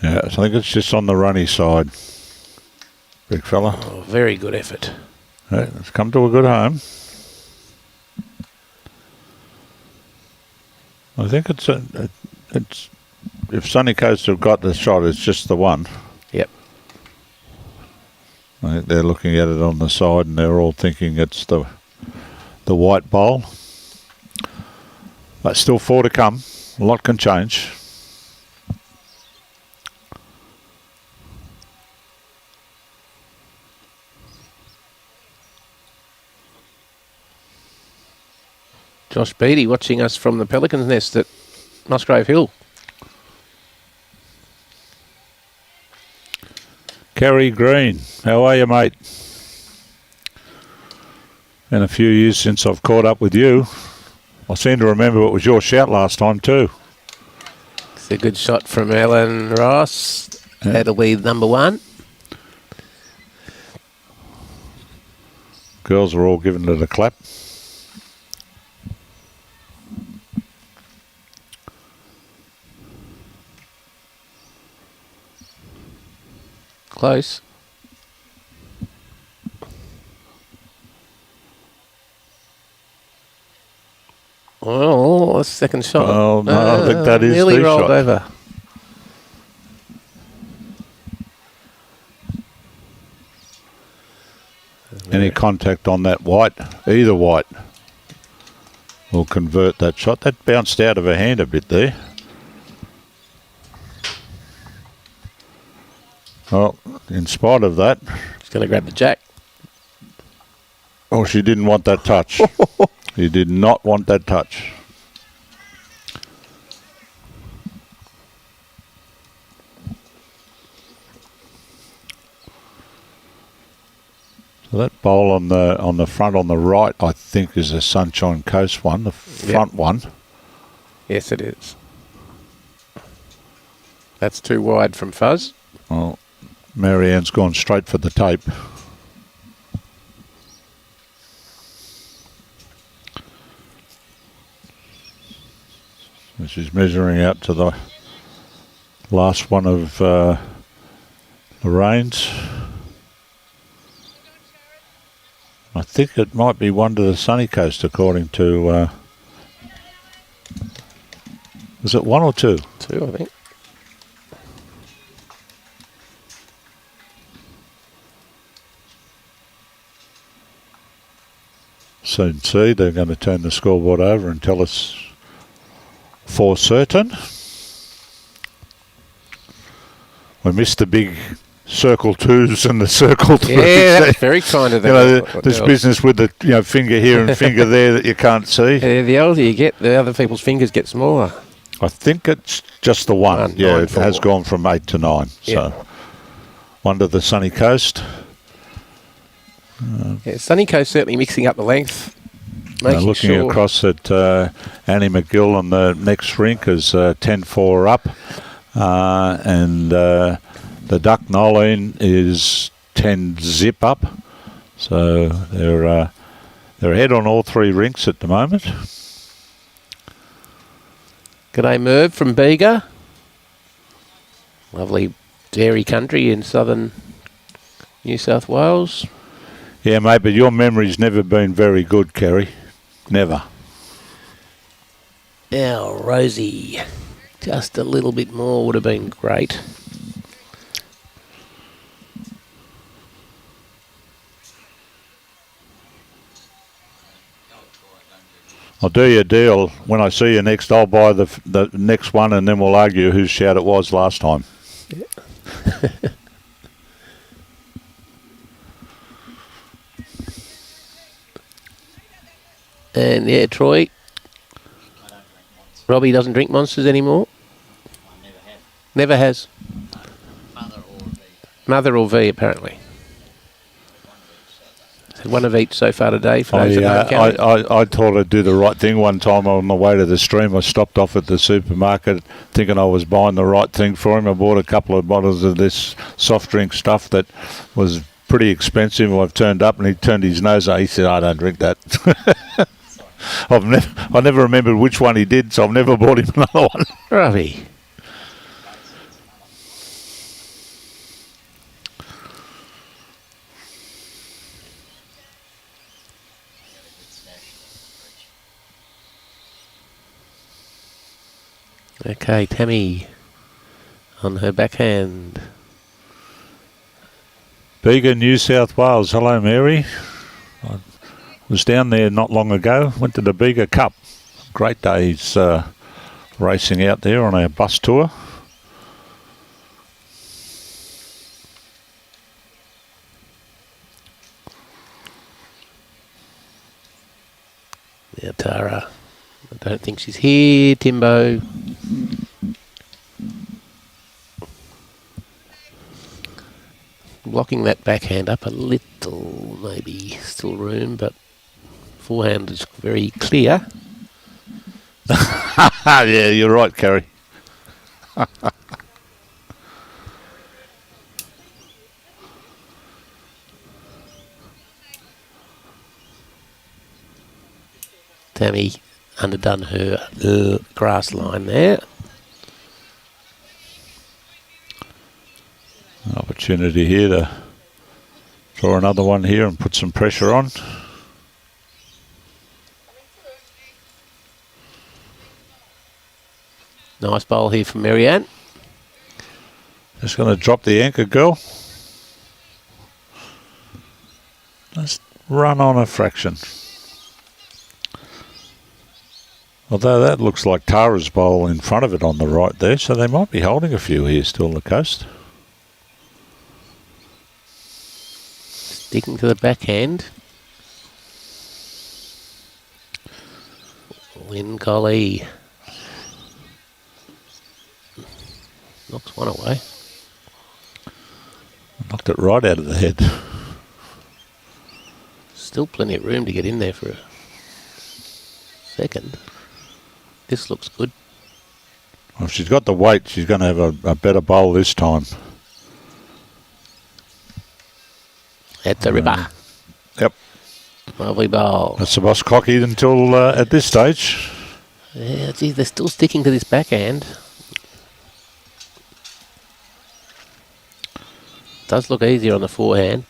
Yeah, I think it's just on the runny side, big fella. Oh, very good effort. Yeah, it's come to a good home. I think it's if Sunny Coast have got the shot, it's just the one. Yep. I think they're looking at it on the side and they're all thinking it's the white bowl. But still 4 to come. A lot can change. Josh Beattie watching us from the Pelican's nest at Musgrave Hill. Kerry Green, how are you, mate? Been a few years since I've caught up with you. I seem to remember it was your shout last time too. It's a good shot from Alan Ross. Yeah. That'll be number 1. Girls are all giving it a clap. Close. Oh, a second shot. Oh, no, I think that is nearly the rolled shot. over. Any contact on that white, either white, will convert that shot. That bounced out of her hand a bit there. Well, in spite of that... She's going to grab the jack. Oh, she didn't want that touch. She did not want that touch. So that bowl on the front on the right, I think, is a Sunshine Coast one, the front one. Yes, it is. That's too wide from Fuzz. Well, Marianne's gone straight for the tape. She's measuring out to the last one of Lorain's. I think it might be one to the Sunny Coast, according to... was it 1 or 2? 2, I think. Soon see, they're going to turn the scoreboard over and tell us for certain. We missed the big circle 2s and the circle 3s. Yeah, that's very kind of them. This business with the finger here and finger there that you can't see. Yeah, the older you get, the other people's fingers get smaller. I think it's just the one. Yeah, 9, it 4. has gone from 8 to 9. Yeah. So one to the Sunny Coast. Yeah, Sunny Coast certainly mixing up the length Making looking sure. across at Annie McGill on the next rink is 10-4 up. And the Duck Noline is 10-zip up. So they're ahead on all three rinks at the moment. G'day Merv from Bega. Lovely dairy country in southern New South Wales. Yeah, mate, but your memory's never been very good, Kerry. Never. Now, Rosie. Just a little bit more would have been great. I'll do you a deal. When I see you next, I'll buy the next one, and then we'll argue whose shout it was last time. Yeah. And yeah, Troy. Robbie doesn't drink Monsters anymore. I never have. Never has. Mother or V. Mother or V, apparently. One of each so far today for those that don't count. I thought I'd do the right thing one time on the way to the stream. I stopped off at the supermarket thinking I was buying the right thing for him. I bought a couple of bottles of this soft drink stuff that was pretty expensive. I've turned up and he turned his nose up. He said, I don't drink that. I never remembered which one he did, so I've never bought him another one. Robbie. Okay, Tammy on her backhand. Bega, New South Wales. Hello, Mary. I was down there not long ago. Went to the Bega Cup. Great days racing out there on our bus tour. Yeah, Tara. I don't think she's here. Timbo. Blocking that backhand up a little, maybe still room, but forehand is very clear. Yeah, you're right, Kerry. Tammy underdone her grass line there. Opportunity here to draw another one here and put some pressure on. Nice bowl here from Marianne. Just going to drop the anchor, girl. Just run on a fraction. Although that looks like Tara's bowl in front of it on the right there, so they might be holding a few here still on the coast. Sticking to the backhand. Lynn, Collie. Knocks one away. Knocked it right out of the head. Still plenty of room to get in there for a second. This looks good. Well, if she's got the weight, she's going to have a better bowl this time. At the ripper. Yep. Lovely bowl. That's the boss cocky until at this stage. Yeah, gee, they're still sticking to this backhand. Does look easier on the forehand.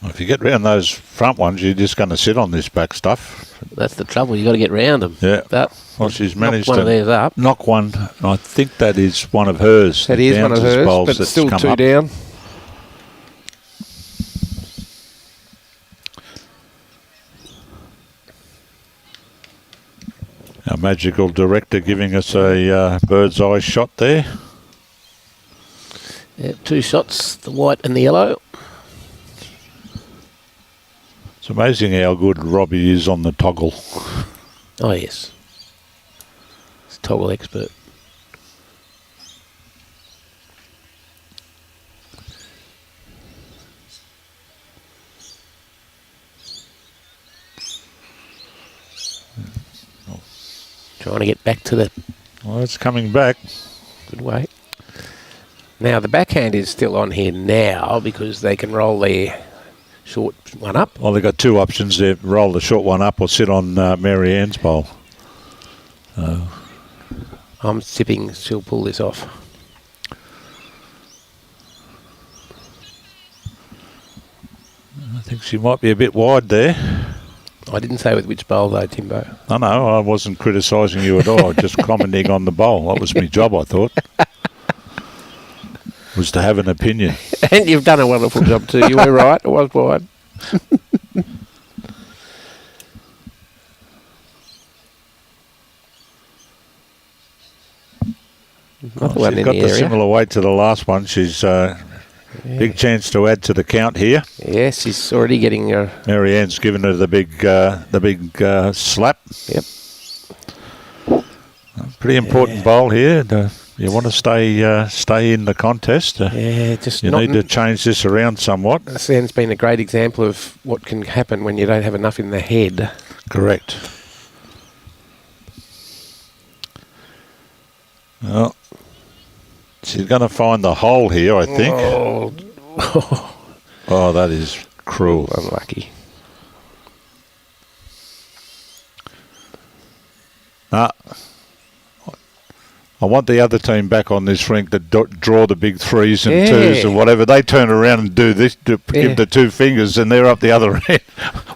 Well, if you get round those front ones, you're just going to sit on this back stuff. That's the trouble. You got to get round them. Yeah. But Well, she's managed one to of theirs up. knock one. I think that is one of hers. That the is one of bounces hers, bowls but that's still come two up. down. Our magical director giving us a bird's eye shot there. Yeah, two shots, the white and the yellow. It's amazing how good Robbie is on the toggle. Oh, yes. He's a toggle expert. Trying to get back to the Well, it's coming back. good way. Now, the backhand is still on here now because they can roll their short one up. Well, they've got two options. They roll the short one up or sit on Marianne's bowl. I'm tipping she'll pull this off. I think she might be a bit wide there. I didn't say with which bowl though, Timbo. I know, I wasn't criticising you at all, just commenting on the bowl. That was my job, I thought. Was to have an opinion. And you've done a wonderful job too. You were right. It was wide. Another one She's in got the the area. similar weight to the last one. She's big chance to add to the count here. Yes, he's already getting her. Marianne's given her the big slap. Yep. Pretty important bowl here. You want to stay in the contest. Yeah, just You not. need to change this around somewhat. Sam's been a great example of what can happen when you don't have enough in the head. Correct. Well, she's going to find the hole here, I think. Oh, that is cruel. Unlucky. I want the other team back on this rink that draw the big threes and Yeah. twos and whatever. They turn around and do this, give the two fingers, and they're up the other end.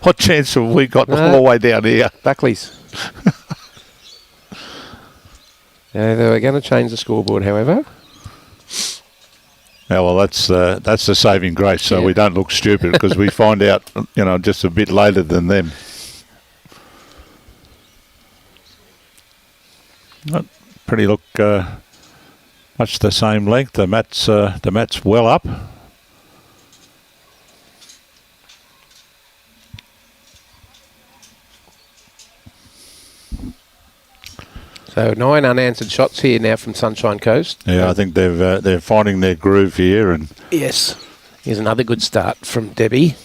What chance have we got all the way down here? Buckley's. They were going to change the scoreboard, however. Yeah, well, that's the saving grace, so we don't look stupid because we find out, just a bit later than them. Pretty look much the same length. The mat's well up. So 9 unanswered shots here now from Sunshine Coast. Yeah, I think they're finding their groove here, and Yes. Here's another good start from Debbie.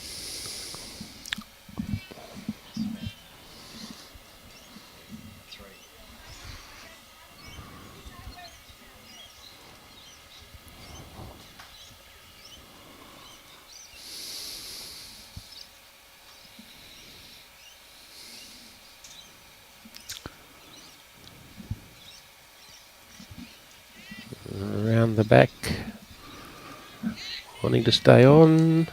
Around the back, wanting to stay on.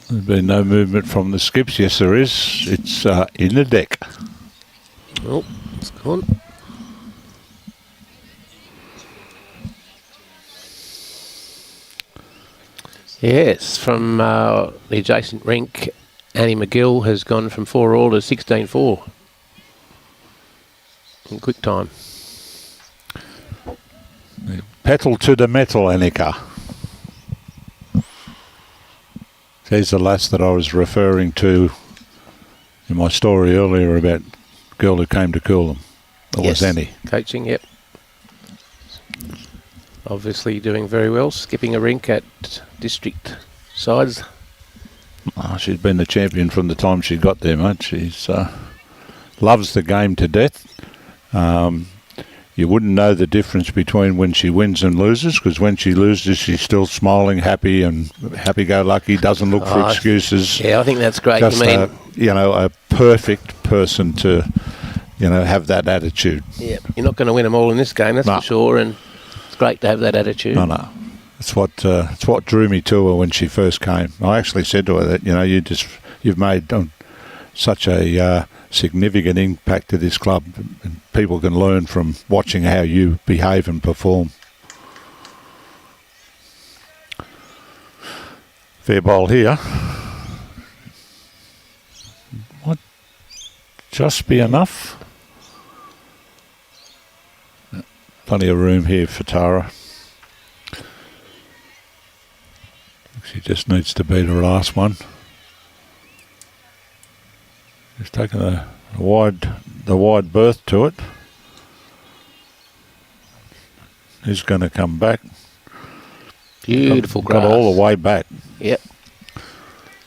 there's been no movement from the skips. Yes, there is. It's in the deck. Oh, it's gone. Yes, from the adjacent rink, Annie McGill has gone from 4-all to 16-4 in quick time. Petal to the metal, Annika. There's the lass that I was referring to in my story earlier about the girl who came to Coolum. That was Annie. Coaching, yep. Obviously doing very well, skipping a rink at district sides. Oh, she's been the champion from the time she got there, mate. She's loves the game to death. You wouldn't know the difference between when she wins and loses, because when she loses, she's still smiling, happy and happy-go-lucky, doesn't look for excuses. Yeah, I think that's great. Just I mean, a perfect person to, have that attitude. yeah, you're not going to win them all in this game, that's No. for sure, and it's great to have that attitude. No. It's what drew me to her when she first came. I actually said to her that, you've made such a significant impact to this club, and people can learn from watching how you behave and perform. Fair bowl here. Might just be enough. Plenty of room here for Tara. She just needs to beat her last one. She's taken the wide berth to it. He's going to come back. Beautiful grass. Got all the way back. Yep.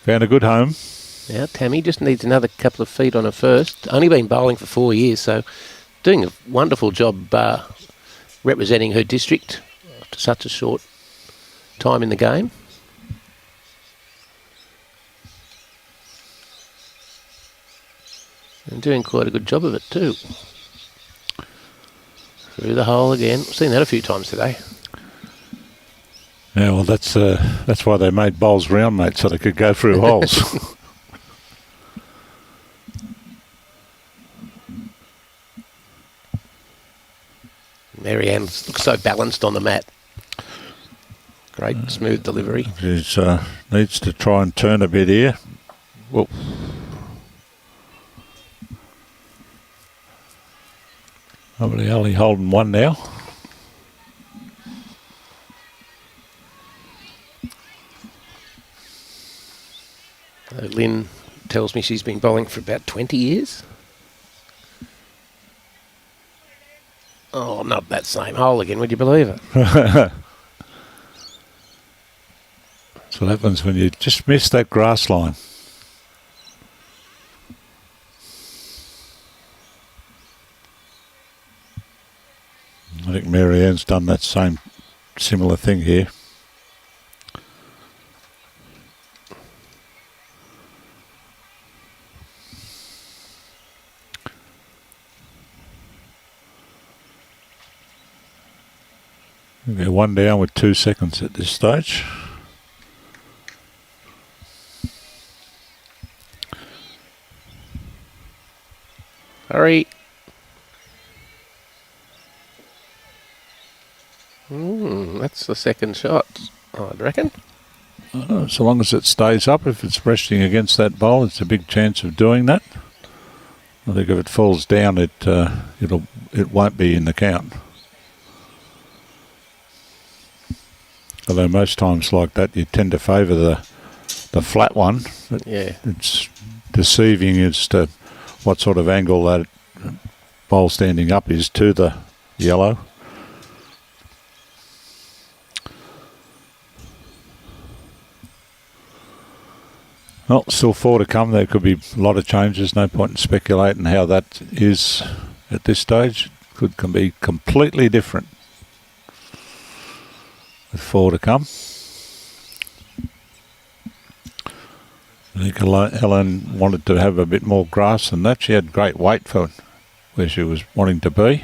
Found a good home. Now Tammy just needs another couple of feet on her first. Only been bowling for 4 years, so doing a wonderful job representing her district after such a short time in the game. And doing quite a good job of it too. Through the hole again. I've seen that a few times today. Yeah, well, that's why they made bowls round, mate, so they could go through holes. Marianne looks so balanced on the mat. Great smooth delivery. She needs to try and turn a bit here. Whoa. Only holding one now. Lynn tells me she's been bowling for about 20 years. Oh, not that same hole again, would you believe it? That's what happens when you just miss that grass line. I think Marianne's done that similar thing here. They're one down with 2 seconds at this stage. Hurry. That's the second shot, I'd reckon. So long as it stays up, if it's resting against that bowl, it's a big chance of doing that. I think if it falls down, it won't be in the count. Although most times like that, you tend to favour the flat one. But yeah, it's deceiving as to what sort of angle that bowl standing up is to the yellow. Well, still 4 to come. There could be a lot of changes. No point in speculating how that is at this stage. Can be completely different with 4 to come. I think Ellen wanted to have a bit more grass than that. She had great weight for where she was wanting to be.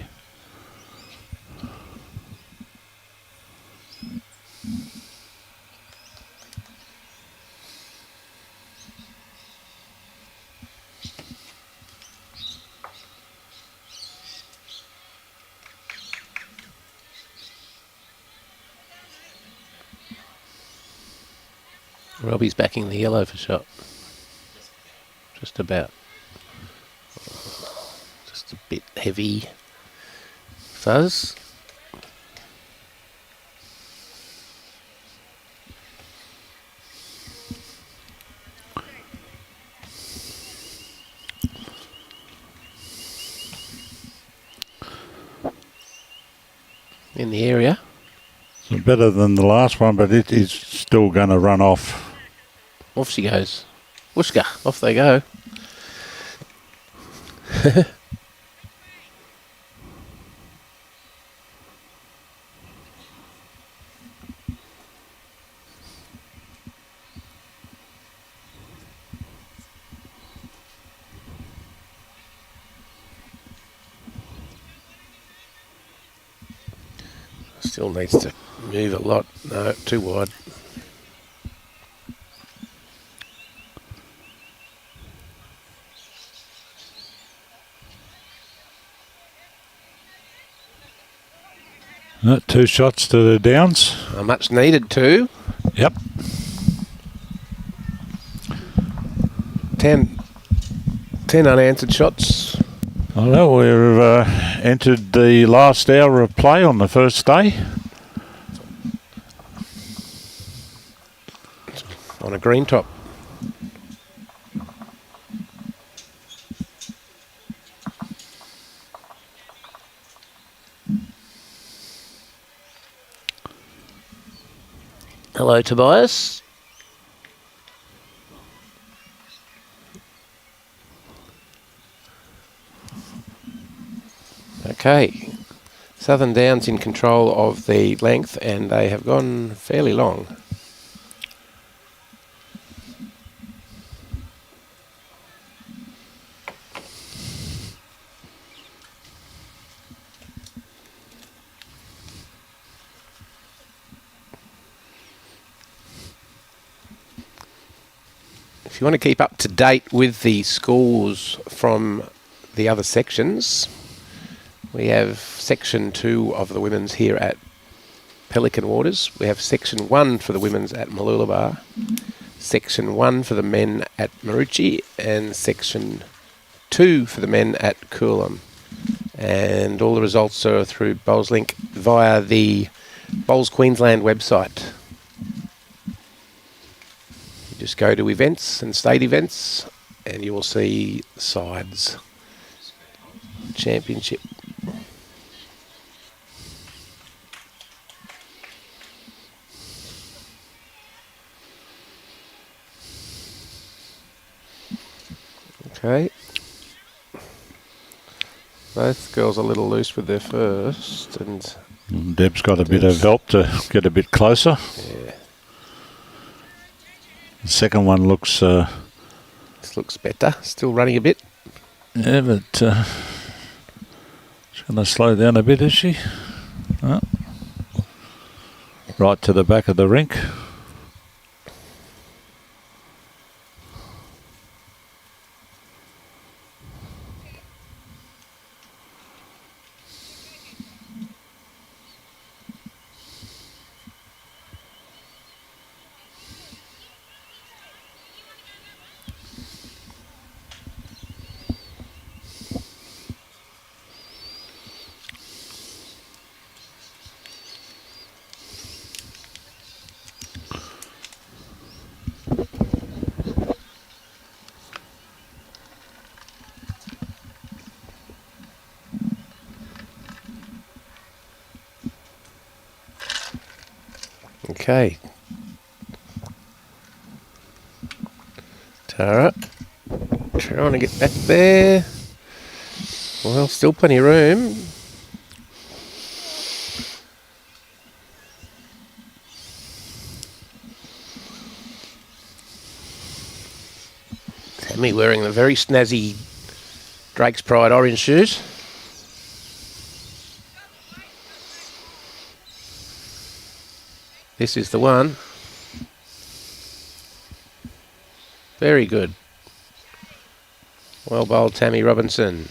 Robbie's backing the yellow for shot. Just about. Just a bit heavy fuzz. In the area. So better than the last one, but it is still going to run off. Off she goes. Whooshka, off they go. Still needs to move a lot. No, too wide. Two shots to the downs. Much needed too. Yep. 10 unanswered shots. Well, we've entered the last hour of play on the first day. On a green top. Hello, Tobias. Okay. Southern Downs in control of the length, and they have gone fairly long. If you want to keep up to date with the scores from the other sections, we have Section 2 of the women's here at Pelican Waters. We have Section 1 for the women's at Mooloolaba, Section 1 for the men at Maroochy, and Section 2 for the men at Coolum. And all the results are through BowlsLink via the Bowls Queensland website. You just go to events and state events, and you will see sides. Championship. Okay. Both girls are a little loose with their first, and Deb's got a bit of help to get a bit closer. yeah, The second one looks, this looks better. Still running a bit. yeah, but she's going to slow down a bit, is she? Oh. Right to the back of the rink. Okay. Tara, trying to get back there. Well, still plenty of room. Tammy wearing the very snazzy Drake's Pride orange shoes. This is the one. Very good. Well bowled, Tammy Robinson.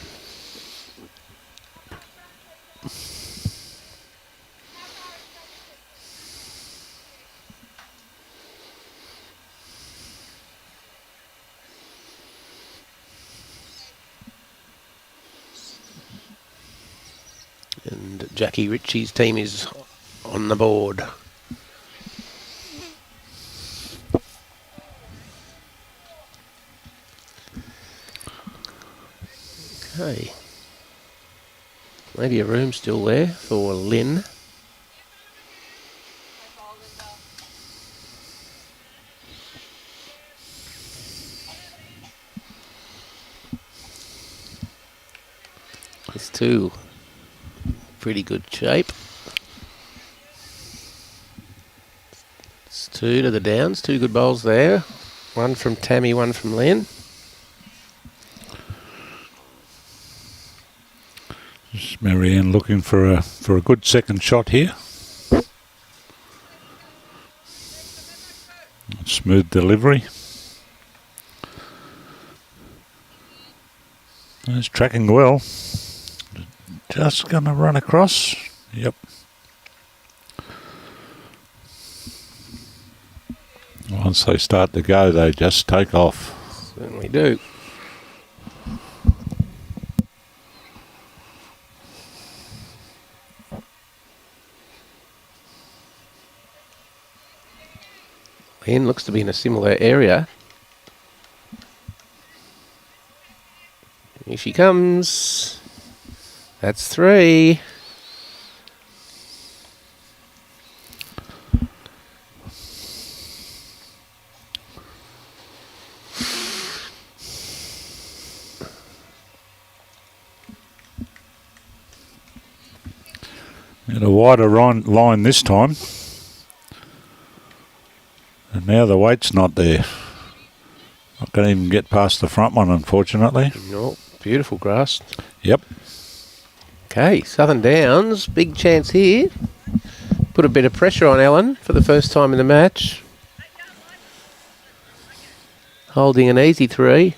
And Jackie Ritchie's team is on the board. Okay. Maybe a room still there for Lynn. It's two. Pretty good shape. It's two to the downs. Two good bowls there. One from Tammy, one from Lynn. Just Marianne looking for a good second shot here. Smooth delivery. It's tracking well. Just going to run across. Yep. Once they start to go, they just take off. Certainly do. Lynn looks to be in a similar area. Here she comes. That's three. And a wider line this time. And now the weight's not there. Not going to even get past the front one, unfortunately. No, beautiful grass. Yep. Okay, Southern Downs, big chance here. Put a bit of pressure on Ellen for the first time in the match. Holding an easy 3.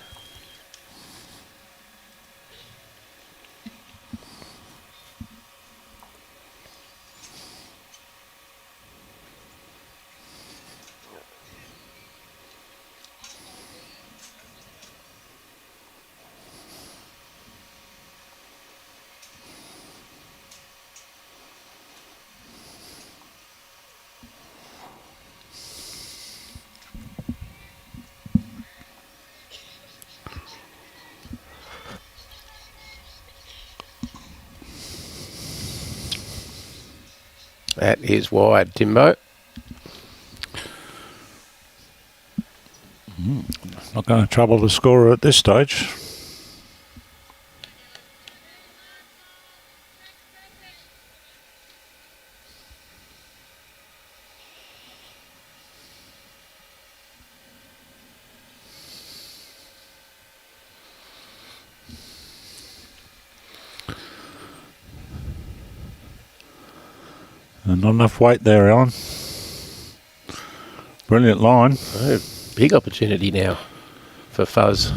That is wide, Timbo. Not going to trouble the scorer at this stage. And not enough weight there, Alan. Brilliant line. Oh, big opportunity now for Fuzz.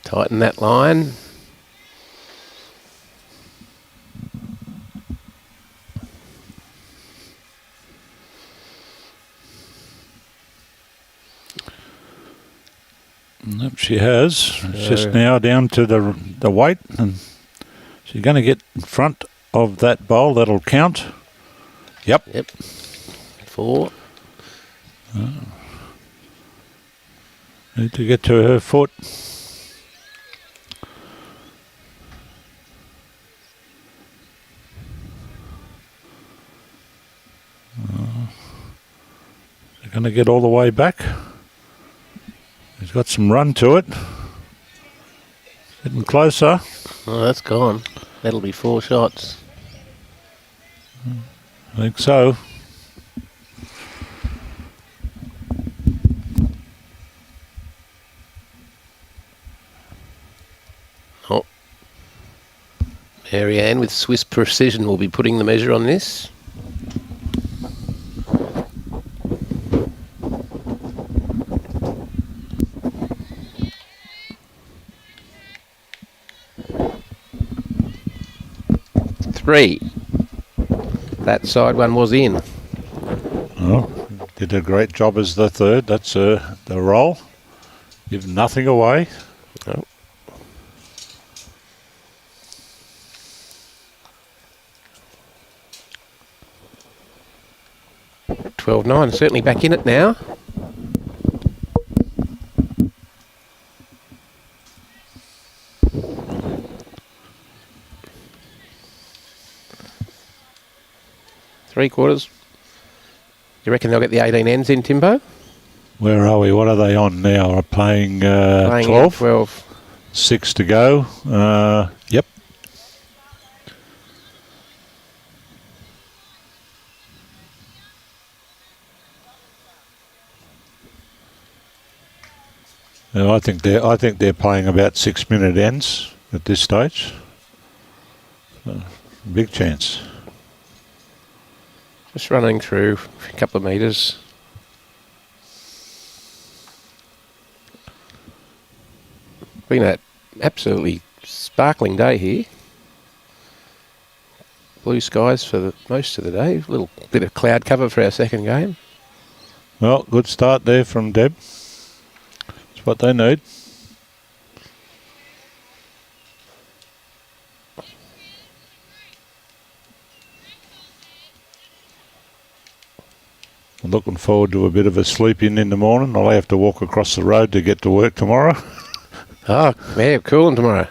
Tighten that line. Yep, she has. It's just now down to the weight, and she's going to get in front of that bowl. That'll count. Yep. 4. Need to get to her foot. They're going to get all the way back. He's got some run to it. Getting closer. Oh, that's gone. That'll be 4 shots. I think so. Oh. Marianne with Swiss precision will be putting the measure on this. That side one was in. Oh, did a great job as the third. That's the roll. Give nothing away. Oh. $12.9, certainly back in it now. Three quarters. You reckon they'll get the 18 ends in, Timbo? Where are we? What are they on now? Are playing 12? 12. 6 to go. Yep. I think they're playing about 6-minute ends at this stage. Big chance. Just running through a couple of metres. Been an absolutely sparkling day here. Blue skies for most of the day. A little bit of cloud cover for our second game. Well, good start there from Deb. It's what they need. I'm looking forward to a bit of a sleep in the morning. I'll have to walk across the road to get to work tomorrow. Oh, yeah, cooling tomorrow.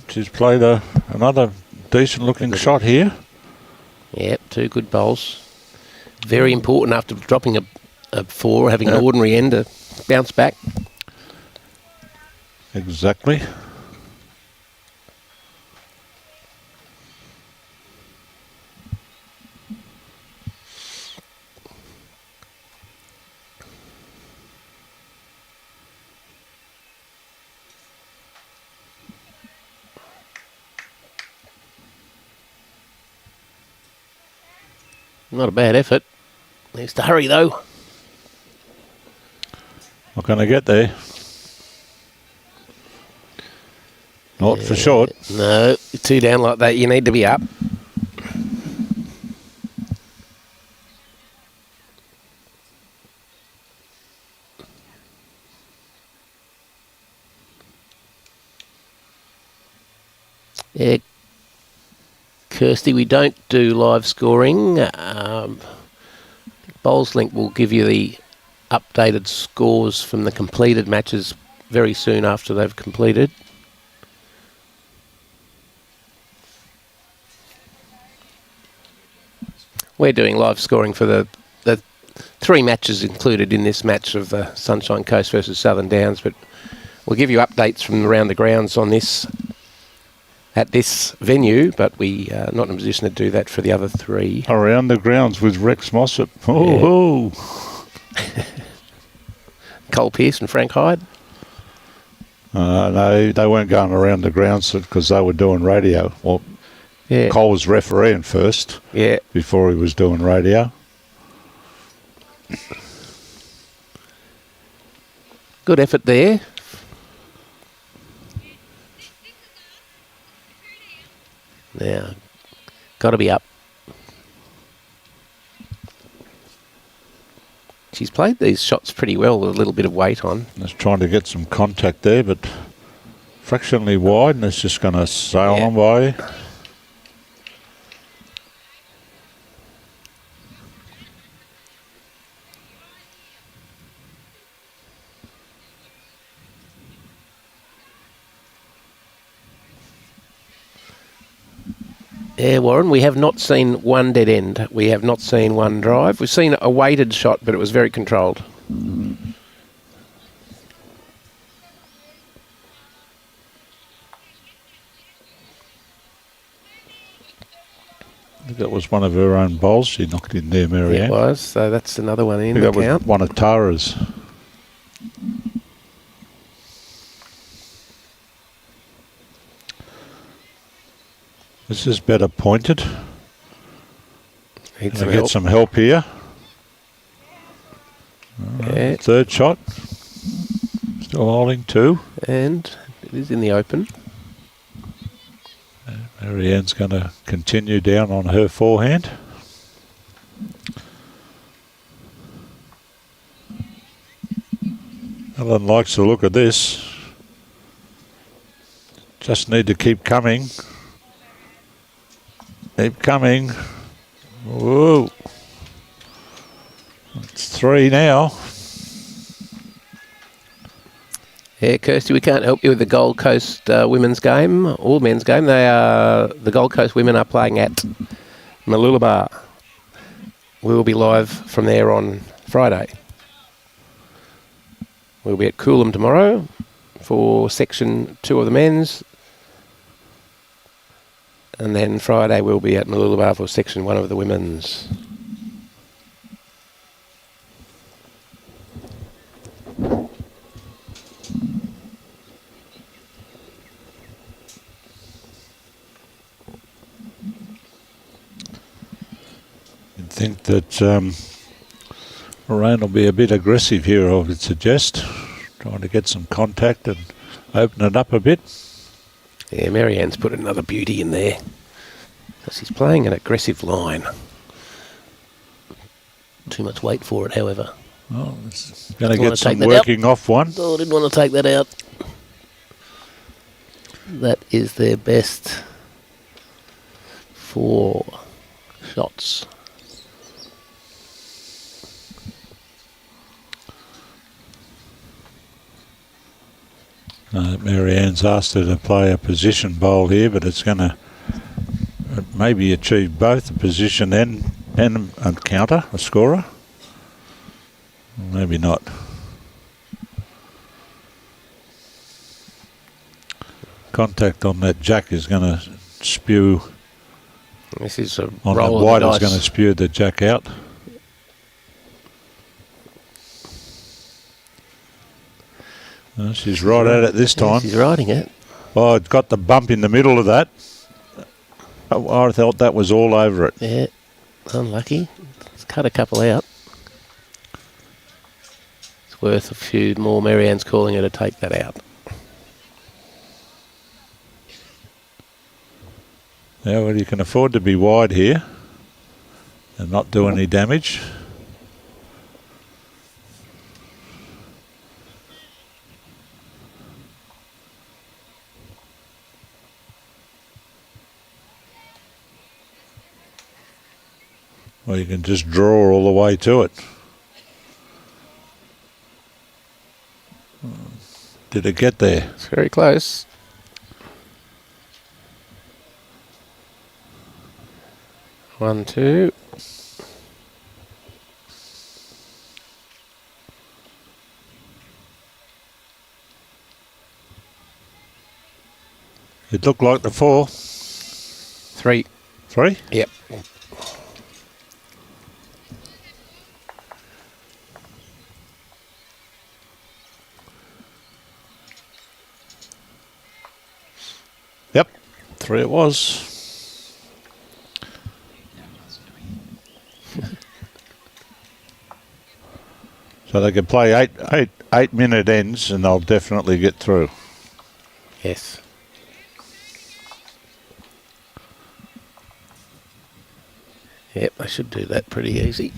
She's played another decent-looking shot here. Yep, 2 good bowls. Very important after dropping a 4, having an ordinary end to bounce back. Exactly. Not a bad effort. Needs to hurry though. Not going to get there. Not for short. No, 2 down like that, you need to be up. Yeah, Kirsty, we don't do live scoring. Bowls Link will give you the updated scores from the completed matches very soon after they've completed. We're doing live scoring for the 3 matches included in this match of the Sunshine Coast versus Southern Downs, but we'll give you updates from around the grounds on this at this venue, but we are not in a position to do that for the other 3. Around the grounds with Rex Mossop. Oh, Cole Pearce and Frank Hyde. no, they weren't going around the grounds because they were doing radio. Well, Yeah. Cole was refereeing first. Yeah. Before he was doing radio. Good effort there. Now, got to be up. She's played these shots pretty well with a little bit of weight on. Just trying to get some contact there, but fractionally wide, and it's just going to sail on by. Yeah, Warren, we have not seen one dead end. We have not seen one drive. We've seen a weighted shot, but it was very controlled. I think that was one of her own bowls she knocked in there, Marianne. It was, so that's another one in I the think that count. was one of Tara's. This is better pointed. Need Can some I help. get some help here? Yeah, Third shot. Still holding 2. and it is in the open. Marianne's going to continue down on her forehand. Ellen likes the look of this. Just need to keep coming. Keep coming. Whoa. It's 3 now. Yeah, Kirsty, we can't help you with the Gold Coast women's game or men's game. The Gold Coast women are playing at Mooloolaba. We will be live from there on Friday. We'll be at Coolum tomorrow for section 2 of the men's. And then Friday we'll be at Mooloolaba for section 1 of the women's. You'd think that Lorain will be a bit aggressive here, I would suggest. Trying to get some contact and open it up a bit. Yeah, Marianne's put another beauty in there. She's playing an aggressive line. Too much weight for it, however. Oh, it's going to Wanna get some take that working off one. Oh, I didn't want to take that out. That is their best 4 shots. Marianne's asked her to play a position bowl here, but it's going to maybe achieve both a position and a counter, a scorer. Maybe not. Contact on that jack is going to spew. This is a On roll the of white the is dice. going to spew the jack out. She's right at it this time. She's riding it. Oh, it got the bump in the middle of that. I thought that was all over it. Yeah, unlucky. It's cut a couple out. It's worth a few more. Marianne's calling her to take that out. Yeah, well, you can afford to be wide here and not do any damage. Well, you can just draw all the way to it. Did it get there? It's very close. One, two. It looked like the 4. 3. 3? Yep. Yep, 3 it was. So they can play eight minute ends and they'll definitely get through. Yes. Yep, I should do that pretty easy.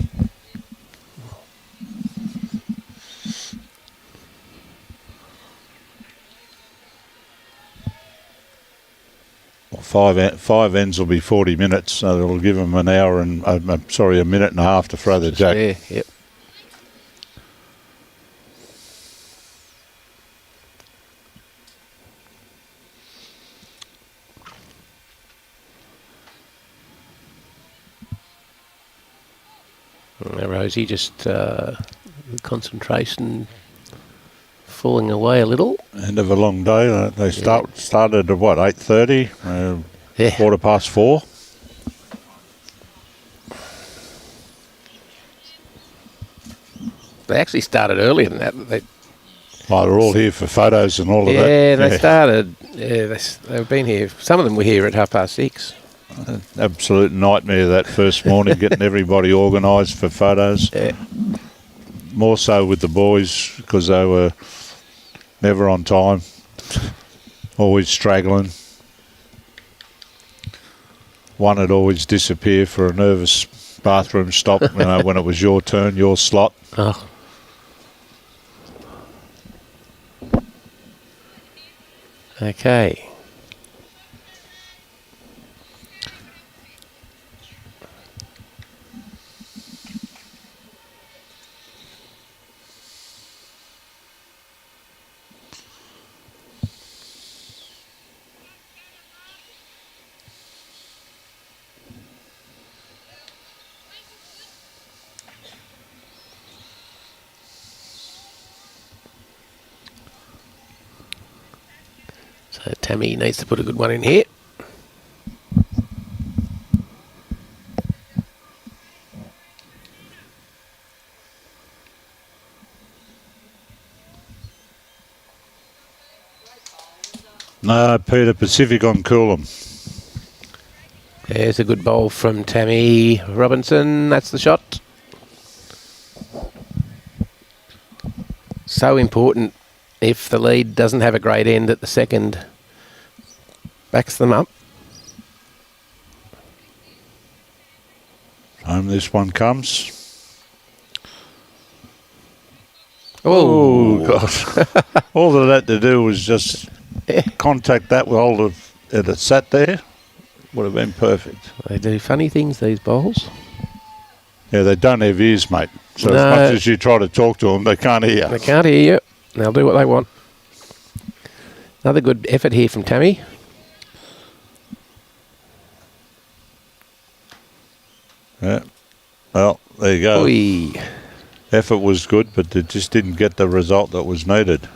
Well, five ends will be 40 minutes, so it'll give them an hour and a minute and a half to throw the jack. There, yep. Rosie just concentration falling away a little. End of a long day. They started at what, 8:30, Yeah. 4:15. They actually started earlier than that. They're all here for photos and all of that. Yeah, they started. Yeah, they've been here. Some of them were here at 6:30. Absolute nightmare that first morning, getting everybody organised for photos. Yeah. More so with the boys because they were never on time, always straggling. One would always disappear for a nervous bathroom stop when it was your turn, your slot. Oh. Okay. So Tammy needs to put a good one in here. No, Peter Pacific on Coolum. There's a good bowl from Tammy Robinson. That's the shot. So important if the lead doesn't have a great end at the second. Backs them up. Home this one comes. Oh, God. All of that to do was just contact that while it had sat there. Would have been perfect. They do funny things, these bowls. Yeah, they don't have ears, mate. So No. as much as you try to talk to them, they can't hear. They can't hear you. They'll do what they want. Another good effort here from Tammy. Yeah. Well, there you go. Oi. Effort was good, but it just didn't get the result that was needed.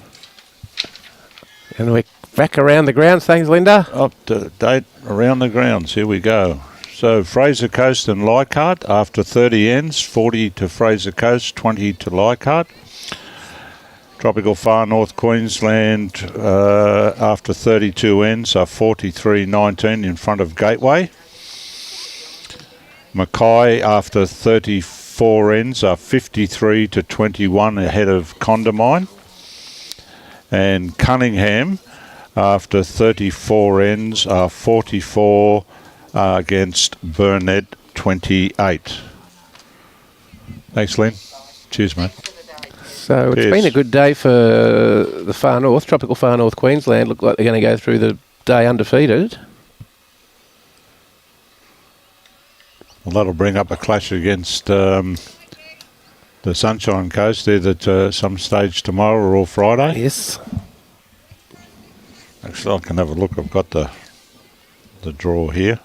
And we're back around the grounds. Thanks, Linda. Up to date around the grounds. Here we go. So Fraser Coast and Leichhardt after 30 ends, 40 to Fraser Coast, 20 to Leichhardt. Tropical Far North Queensland after 32 ends are 43-19 in front of Gateway. Mackay after 34 ends are 53 to 21 ahead of Condamine. And Cunningham after 34 ends are 44 against Burnett 28. Thanks, Lynn. Cheers, mate. So it's been a good day for the Far North, Tropical Far North Queensland. Look like they're going to go through the day undefeated. Well, that'll bring up a clash against the Sunshine Coast, either at some stage tomorrow or Friday. Yes. Actually, I can have a look. I've got the draw here.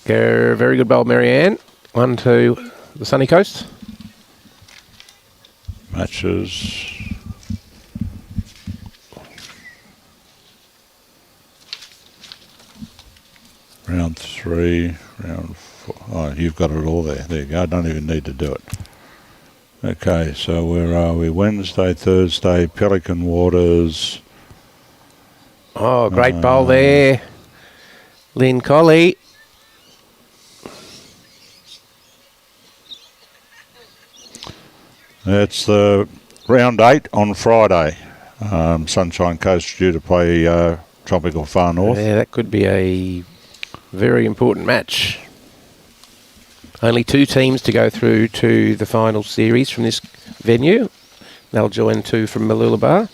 Very good bowl, Marianne. 1 to the Sunny Coast. Matches. Round 3, round 4. Oh, you've got it all there. There you go. I don't even need to do it. Okay, so where are we? Wednesday, Thursday, Pelican Waters. Oh, great bowl there. Lynn, Collie. It's the round 8 on Friday. Sunshine Coast due to play Tropical Far North. Yeah, that could be a very important match. Only 2 teams to go through to the final series from this venue. They'll join 2 from Mooloolaba.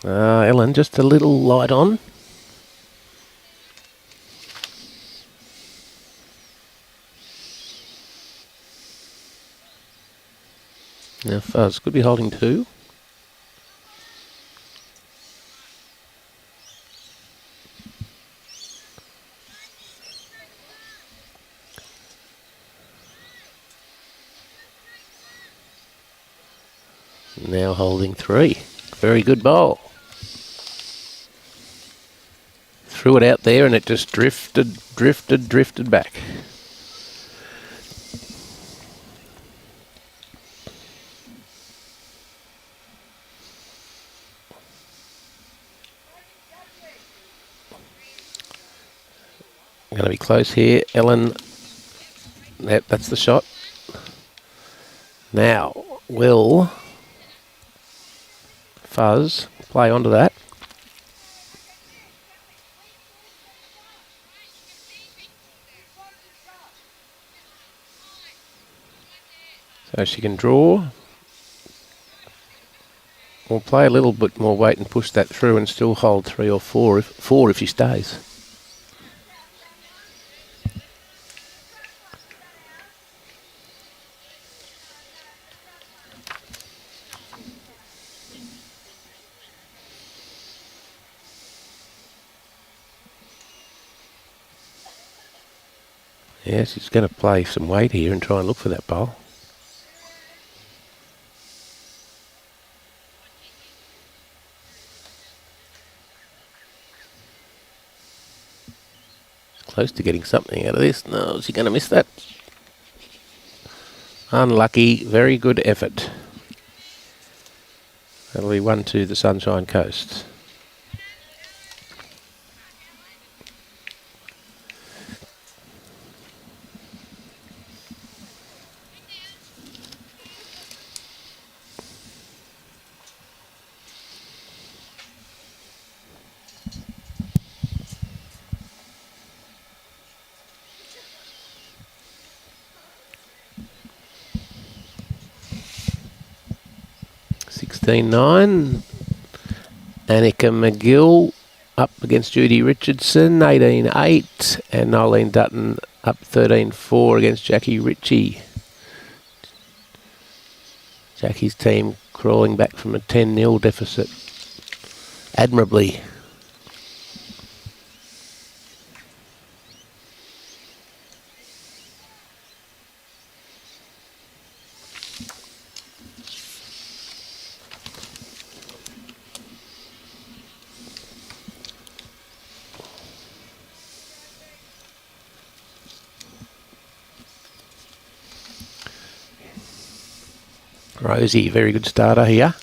Ellen, just a little light on. Now Fuzz could be holding 2. Now holding 3. Very good bowl. Threw it out there and it just drifted back. Going to be close here, Ellen. Yep, that's the shot. Now, will Fuzz play onto that? So she can draw. Or play a little bit more weight and push that through and still hold 3 or 4 if she stays. Yeah, she's going to play some weight here and try and look for that bowl. Close to getting something out of this. No, is she going to miss that? Unlucky. Very good effort. That'll be 1 to the Sunshine Coast. 15-9. Annika McGill up against Judy Richardson, 18-8. And Nolene Dutton up 13-4 against Jackie Ritchie. Jackie's team crawling back from a 10-0 deficit admirably. Rosie, very good starter here.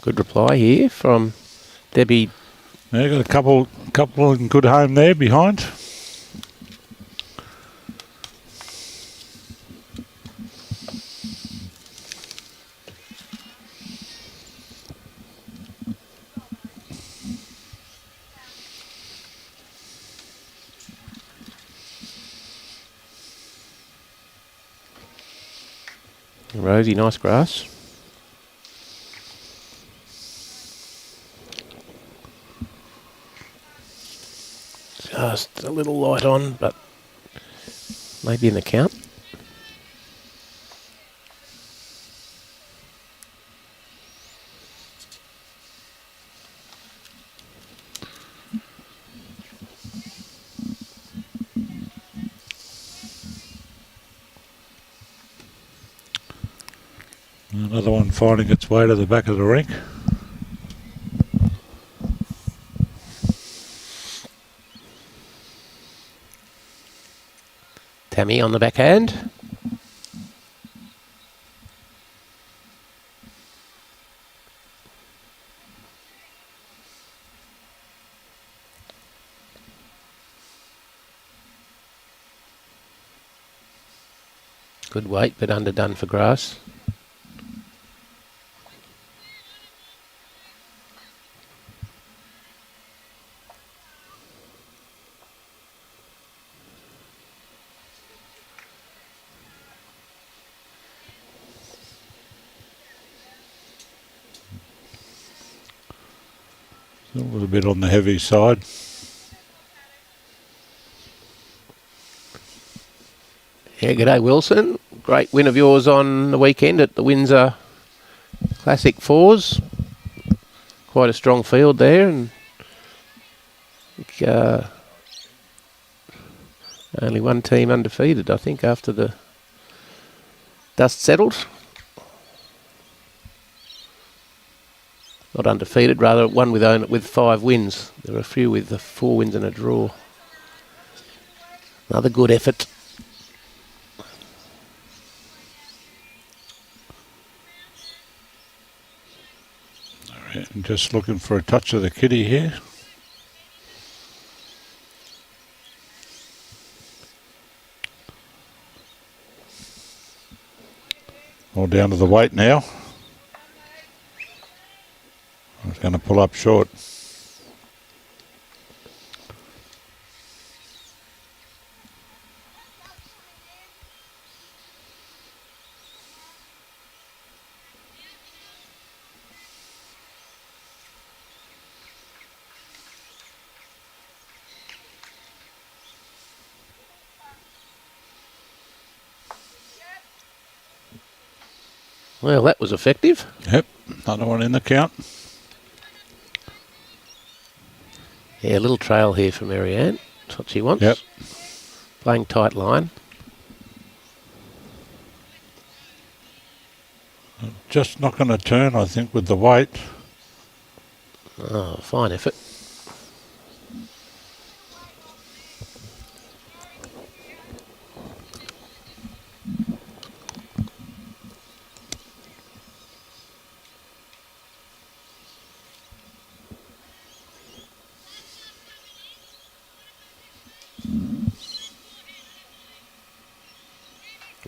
Good reply here from Debbie. Yeah, got a couple in good home there behind. Rosie, nice grass. Just a little light on, but maybe in the count. Another one finding its way to the back of the rink. Tammy on the backhand. Good weight, but underdone for grass. A little bit on the heavy side. Yeah, g'day Wilson. Great win of yours on the weekend at the Windsor Classic Fours. Quite a strong field there, and only one team undefeated, I think, after the dust settled. Not undefeated, rather one with 5 wins. There were a few with 4 wins and a draw. Another good effort. All right, I'm just looking for a touch of the kitty here. All down to the weight now. I was going to pull up short. Well, that was effective. Yep, another one in the count. Yeah, a little trail here for Marianne. That's what she wants. Yep. Playing tight line. Just not going to turn, I think, with the weight. Oh, fine effort.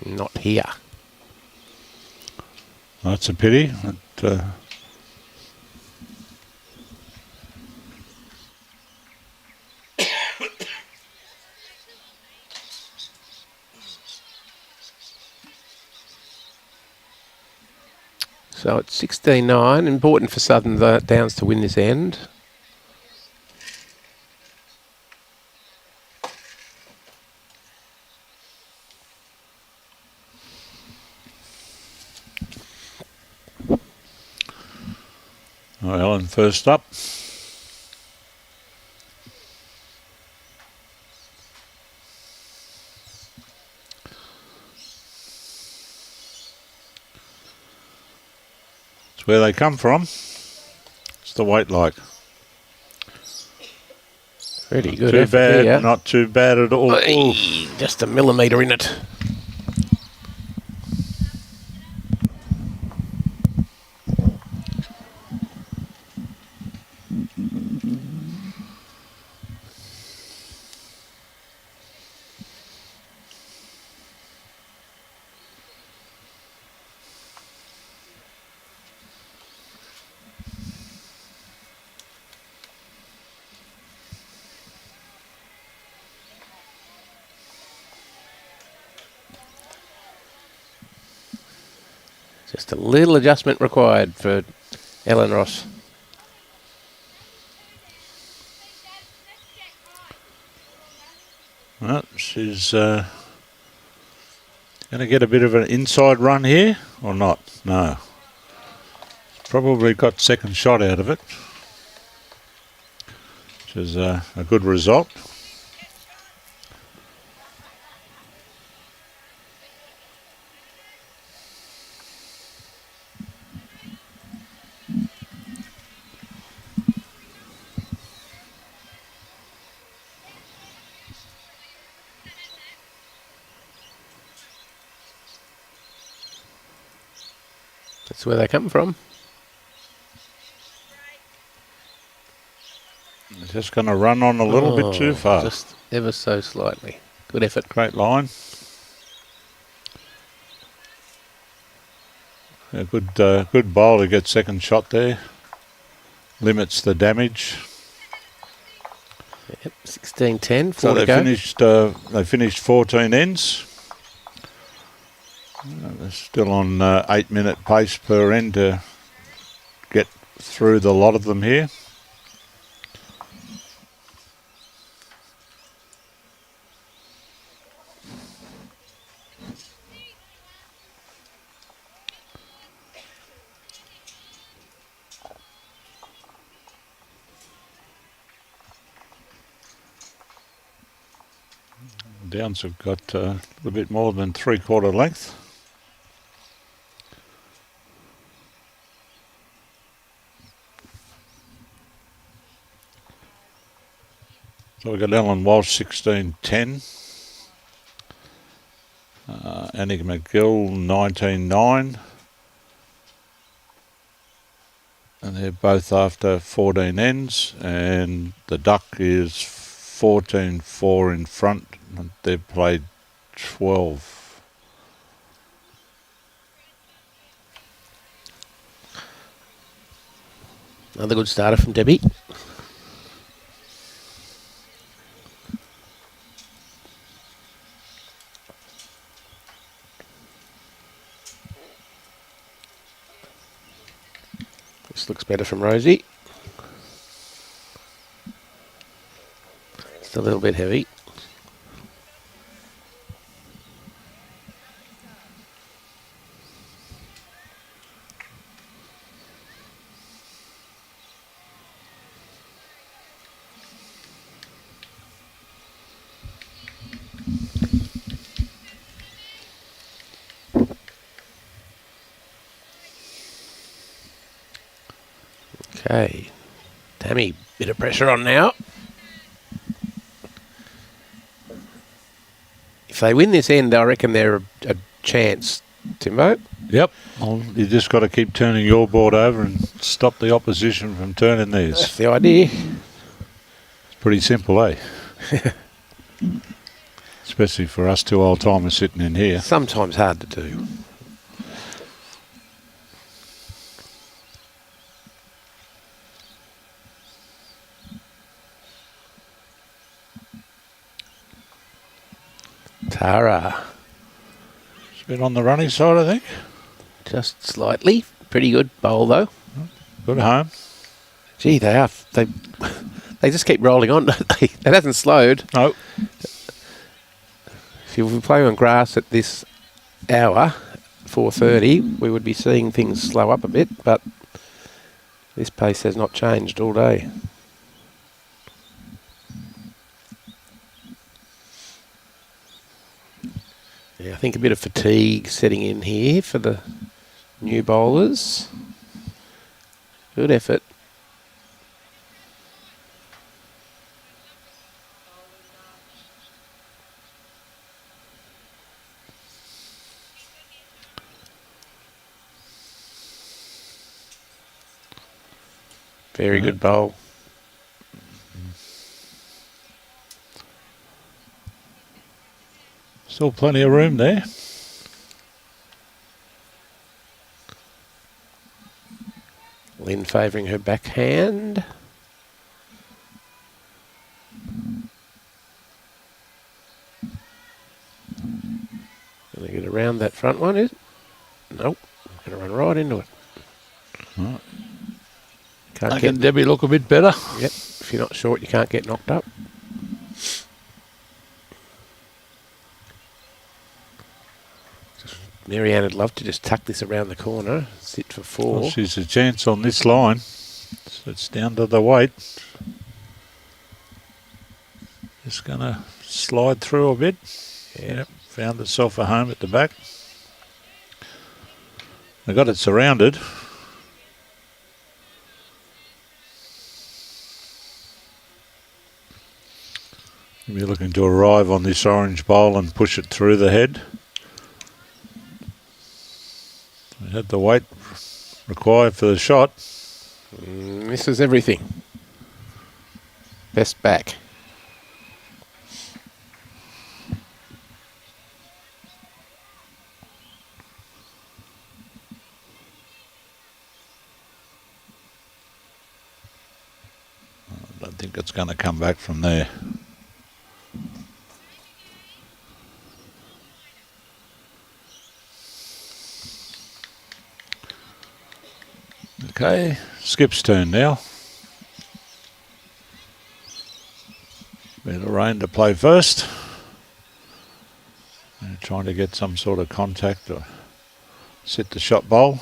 Not here. That's a pity. So it's 16-9. Important for Southern Downs to win this end. Ellen first up. It's where they come from. It's the weight like. Really good Too effort bad, here. not too bad at all. Just a millimetre in it. Just a little adjustment required for Ellen Ross. Well, she's going to get a bit of an inside run here, or not? No. Probably got second shot out of it, which is a good result. That's where they come from. Just going to run on a little bit too far. Just ever so slightly. Good effort. Great line. A good bowl to get second shot there. Limits the damage. Yep, 16-10. So they finished 14 ends. They're still on 8-minute pace per end to get through the lot of them here. Downs have got a little bit more than 3/4 length. So we've got Ellen Walsh 16-10. Annie McGill 19-9. And they're both after 14 ends. And the duck is 14-4 in front. And they've played 12. Another good starter from Debbie. This looks better from Rosie. It's a little bit heavy. Okay, Tammy, bit of pressure on now. If they win this end, I reckon they're a chance, Timbo. Yep. Well, you just got to keep turning your board over and stop the opposition from turning theirs. That's the idea. It's pretty simple, eh? Especially for us two old timers sitting in here. Sometimes hard to do. Tara. It's a bit on the running side, I think. Just slightly. Pretty good bowl, though. Good home. Gee, they are. They just keep rolling on, don't they? It hasn't slowed. No. If you were playing on grass at this hour, 4:30, we would be seeing things slow up a bit, but this pace has not changed all day. Yeah, I think a bit of fatigue setting in here for the new bowlers. Good effort. Very good bowl. Still plenty of room there. Lynn favouring her backhand. Gonna get around that front one, is it? Nope. Gonna run right into it. Right. Can't Making get. Debbie look a bit better. Yep. If you're not short, you can't get knocked up. Marianne would love to just tuck this around the corner, sit for 4. Well, she's a chance on this line. So it's down to the weight. Just going to slide through a bit. Yeah. Yep. Found itself a home at the back. They got it surrounded. We're looking to arrive on this orange bowl and push it through the head. We had the weight required for the shot. Misses everything. Best back. I don't think it's going to come back from there. Okay, Skip's turn now. Lorain to play first. And trying to get some sort of contact or sit the shot bowl.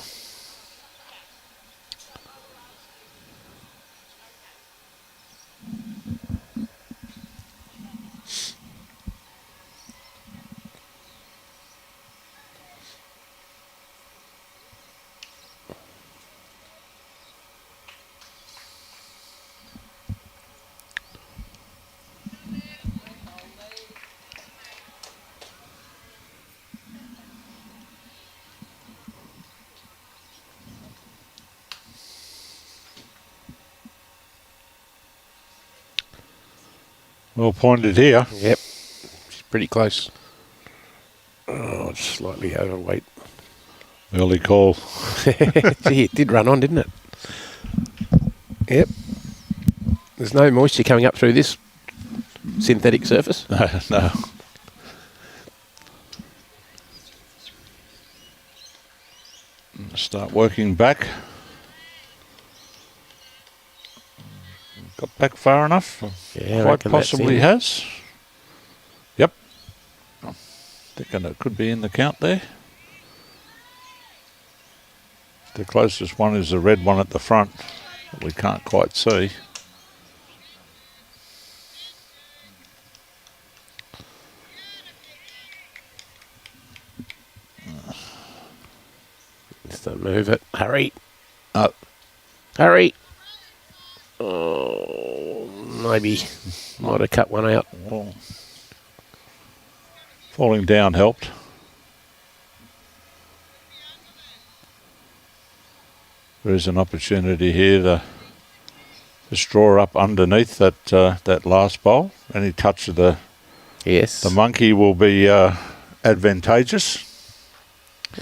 Well pointed here. Yep. She's pretty close. Oh, it's slightly overweight. Early call. Gee, it did run on, didn't it? Yep. There's no moisture coming up through this synthetic surface. No. Start working back. Got back far enough? Yeah, I quite reckon that's possibly in. has. Yep. I'm thinking it could be in the count there. The closest one is the red one at the front that we can't quite see. Just don't move it. Hurry. Oh. Hurry. Oh, maybe might have cut one out. Well, falling down helped. There is an opportunity here to just draw up underneath that that last bowl. Any touch of the monkey will be advantageous.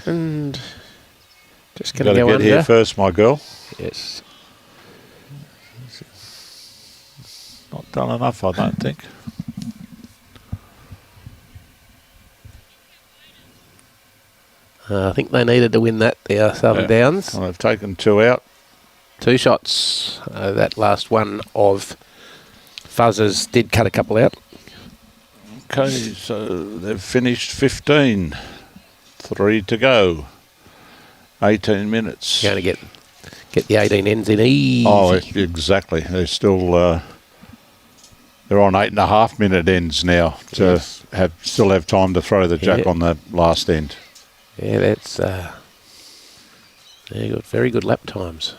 And just going Got to to go get under. here first, my girl. Yes. Not done enough, I don't think. I think they needed to win that there, Southern Downs. Well, they've taken 2 out. 2 shots. That last one of Fuzzers did cut a couple out. Okay, so they've finished 15. 3 to go. 18 minutes. Going to get the 18 ends in easy. Oh, exactly. They're still they're on 8.5-minute ends now to still have time to throw the jack on that last end. Yeah, that's they got very good lap times.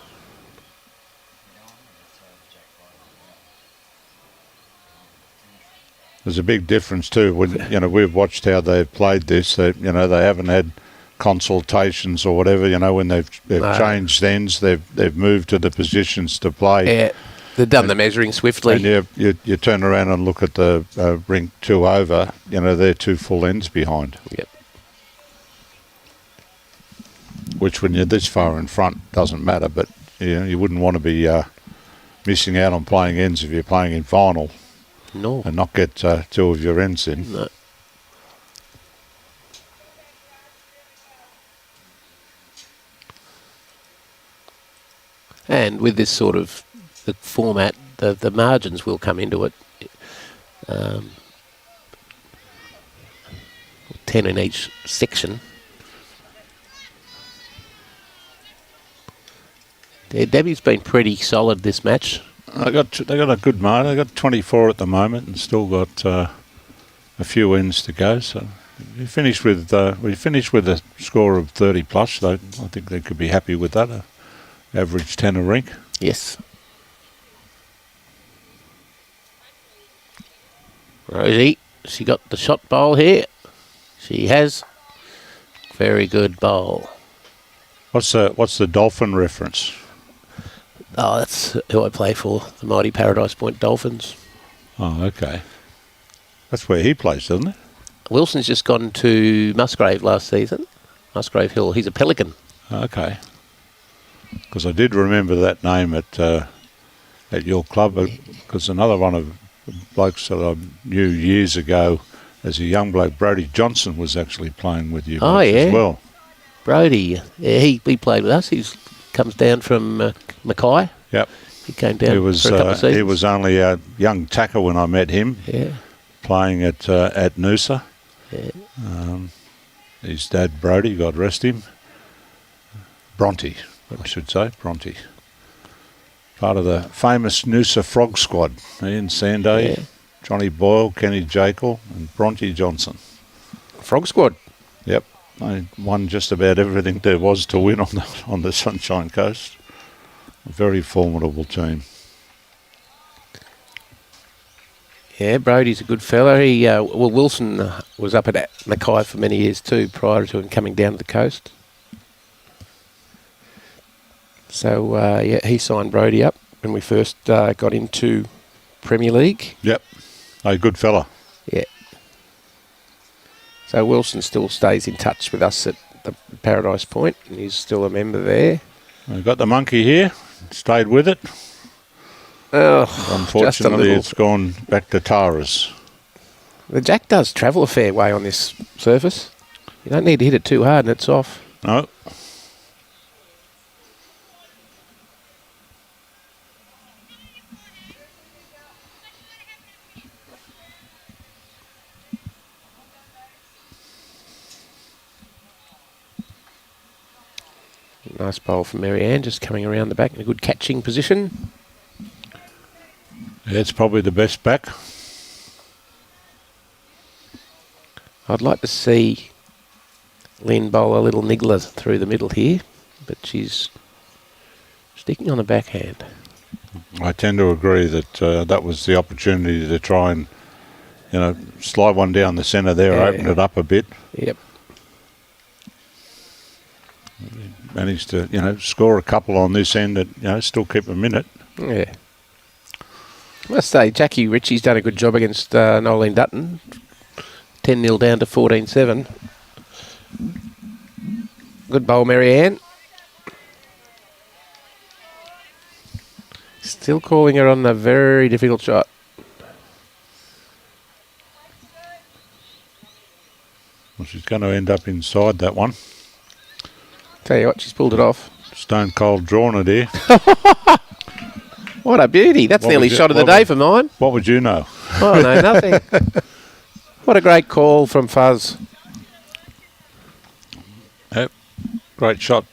There's a big difference too. When we've watched how they've played this. They haven't had consultations or whatever. When they've changed ends, they've moved to the positions to play. Yeah, they've done the measuring swiftly. And you turn around and look at the rink 2 over. They're 2 full ends behind. Yep. Which, when you're this far in front, doesn't matter. But you wouldn't want to be missing out on playing ends if you're playing in final. No. And not get 2 of your ends in. No. And with this sort of the format, the margins will come into it. 10 in each section. Yeah, Debbie's been pretty solid this match. They got a good margin. They got 24 at the moment, and still got a few ends to go. So we finished with a score of 30 plus. So I think they could be happy with that. Average 10 a rink. Yes. Rosie, she got the shot bowl here. She has. Very good bowl. What's the Dolphin reference? Oh, that's who I play for, the mighty Paradise Point Dolphins. Oh, okay. That's where he plays, doesn't it? Wilson's just gone to Musgrave last season. Musgrave Hill. He's a Pelican. Okay. Because I did remember that name at your club, because another one of the blokes that I knew years ago as a young bloke, Brodie Johnson, was actually playing with you as well. Brodie, yeah, he played with us. He comes down from Mackay. Yep. He came down for a couple of seasons. He was only a young tacker when I met him. Yeah. Playing at Noosa. Yeah. His dad, Brodie, God rest him. Bronte, I should say, Bronte. Part of the famous Noosa Frog Squad. Ian Sanday, Johnny Boyle, Kenny Jekyll, and Bronte Johnson. Frog Squad. Yep. They won just about everything there was to win on the Sunshine Coast. A very formidable team. Yeah, Brodie's a good fella. He Wilson was up at Mackay for many years too, prior to him coming down to the coast. So he signed Brodie up when we first got into Premier League. Yep, a good fella. Yeah. So Wilson still stays in touch with us at the Paradise Point, and he's still a member there. We've got the monkey here. Stayed with it. Oh, unfortunately, it's gone back to Tara's. The jack does travel a fair way on this surface. You don't need to hit it too hard and it's off. No. Nice bowl from Marianne, just coming around the back in a good catching position. Yeah, it's probably the best back. I'd like to see Lynn bowl a little niggler through the middle here, but she's sticking on the backhand. I tend to agree that that was the opportunity to try and, slide one down the centre there, open it up a bit. Yep. Managed to, score a couple on this end and, still keep them in it. Yeah. I must say, Jackie Ritchie's done a good job against Nolene Dutton. 10-0 down to 14-7. Good bowl, Marianne. Still calling her on the very difficult shot. Well, she's going to end up inside that one. Tell you what, she's pulled it off. Stone cold drawn it here. What a beauty. That's What nearly would you- shot of the what day would- for mine. What would you know? Oh, no, nothing. What a great call from Fuzz. Yep. Great shot.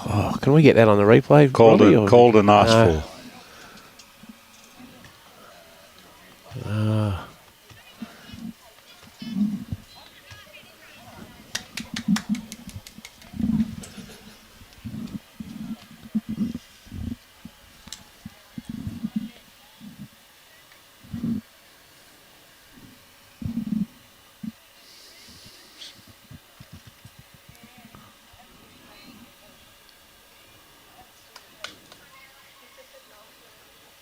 Oh, can we get that on the replay? Called Robbie, it, or- called and asked No. for.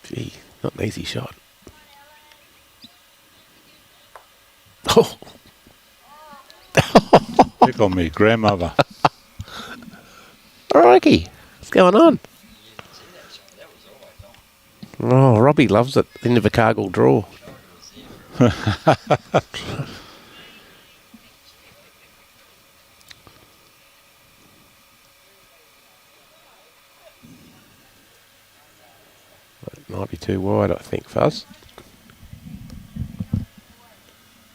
Gee, not an easy shot. Oh, Pick on me, grandmother. crikey. What's going on? Oh, Robbie loves it. Invercargill draw. It might be too wide, I think, Fuzz.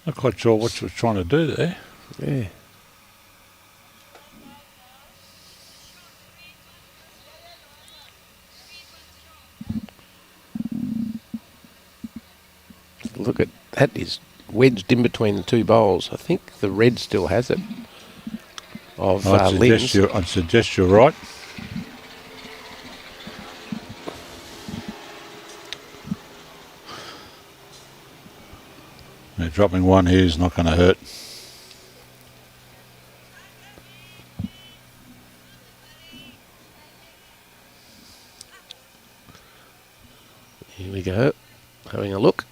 Not quite sure what she was trying to do there. Yeah. Look at that, is wedged in between the two bowls. I think the red still has it. Of Lynn's. I'd suggest you're right. Now, dropping one here is not going to hurt. Here we go. Having a look.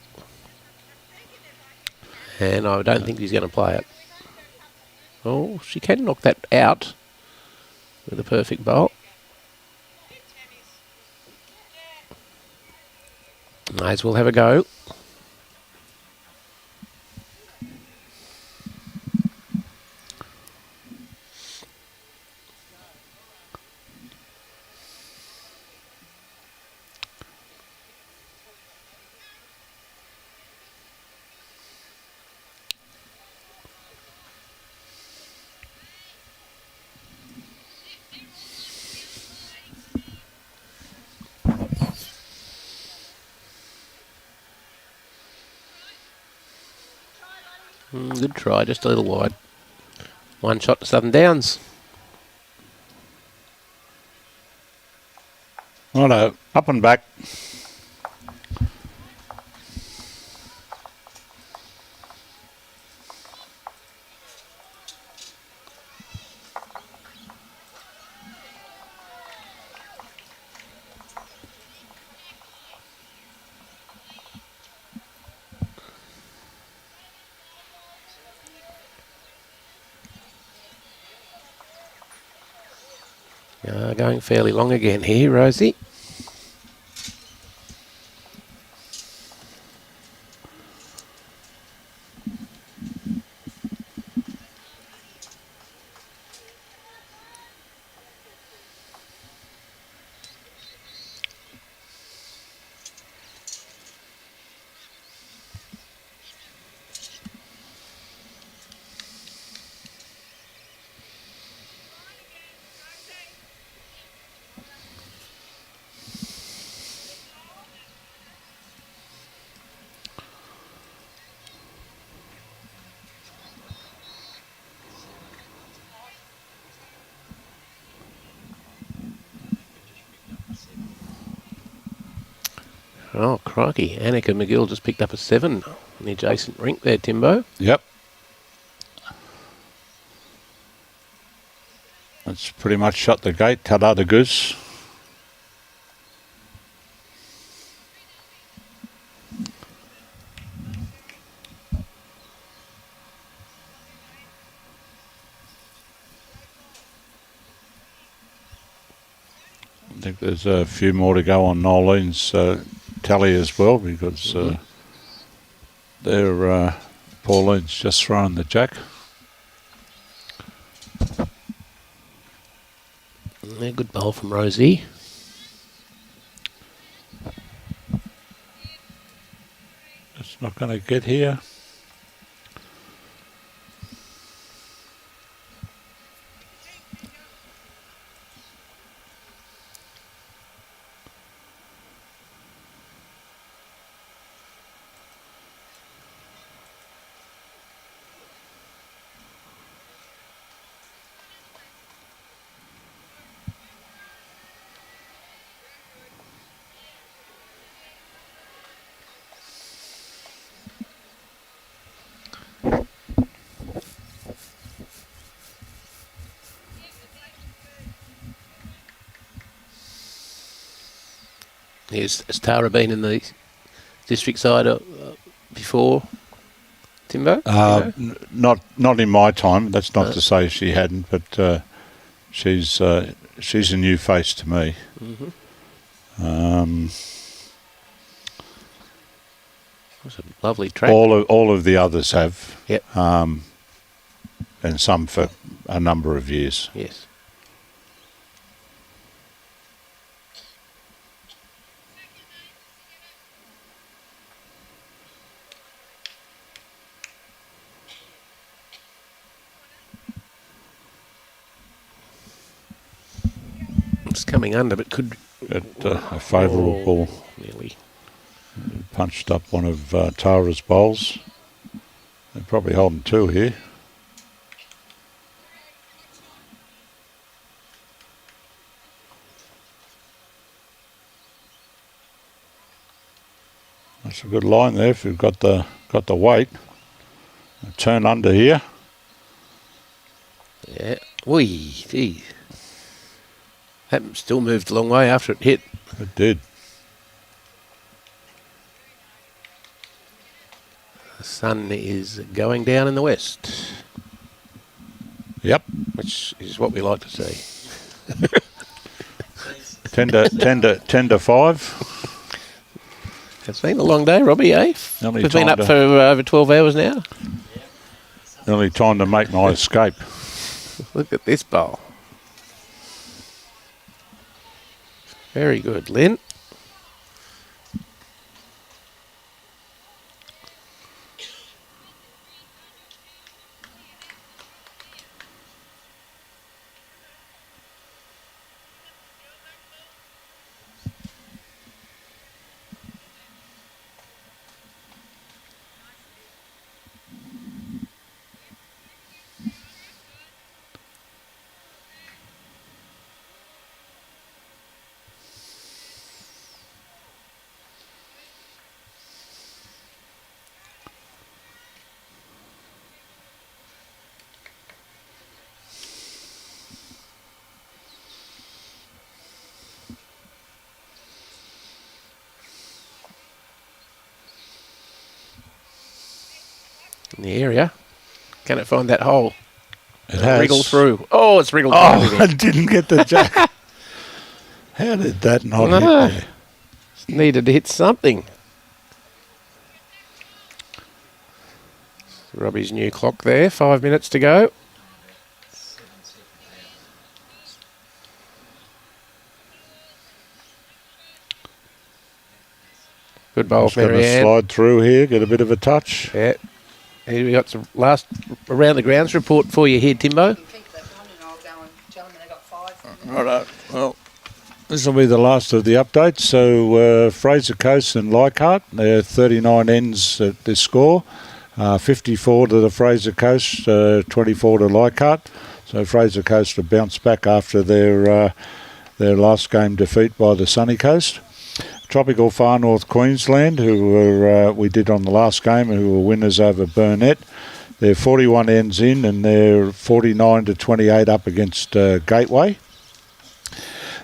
And I don't think he's going to play it. Oh, she can knock that out with a perfect bowl. May as well have a go. Good try, just a little wide. One shot to Southern Downs. Righto, up and back. Going fairly long again here, Rosie. Oh, crikey. Annika McGill just picked up a 7 on the adjacent rink there, Timbo. Yep. That's pretty much shut the gate. Ta-da the goose. I think there's a few more to go on Nolene's tally as well, because they're, Pauline's just thrown the jack. Yeah, good bowl from Rosie. It's not going to get here. Has Tara been in the district side before, Timbo? Not in my time. That's not to say she hadn't, but she's a new face to me. Mm-hmm. It was a lovely track. All of the others have. Yep. And some for a number of years. Yes. It's coming under, but could... A favourable ball. Nearly. Punched up one of Tara's bowls. They're probably holding two here. That's a good line there if you've got the weight. Turn under here. Yeah. Wee, gee. That still moved a long way after it hit. It did. The sun is going down in the west. Yep. Which is what we like to see. 10 to 5. It's been a long day, Robbie, eh? Nearly We've been time up for over 12 hours now. Nearly time to make my escape. Look at this bowl. Very good, Lynn. In the area. Can it find that hole? It has. Wriggle through. Oh, it's wriggled Oh, through. I didn't get the jack. How did that not hit there? Needed to hit something. Robbie's new clock there. 5 minutes to go. Good bowl, Just going to Marianne. slide through here, get a bit of a touch. Yeah. Here we got some last around the grounds report for you here, Timbo. You keep that one and I'll go and tell them they got 5. Righto. Well, this will be the last of the updates. So Fraser Coast and Leichhardt, they're 39 ends at this score. 54 to the Fraser Coast, 24 to Leichhardt. So Fraser Coast have bounced back after their last game defeat by the Sunny Coast. Tropical Far North Queensland, who were we did on the last game, who were winners over Burnett. They're 41 ends in, and they're 49 to 28 up against Gateway.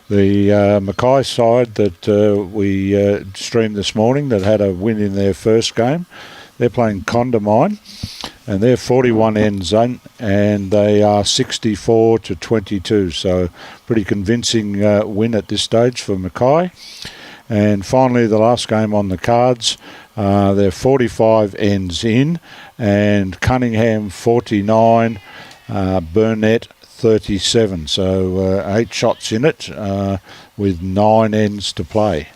The Mackay side that we streamed this morning that had a win in their first game, they're playing Condamine, and they're 41 ends in, and they are 64 to 22. So pretty convincing win at this stage for Mackay. And finally, the last game on the cards, they're 45 ends in, and Cunningham 49, Burnett 37. So 8 shots in it with 9 ends to play.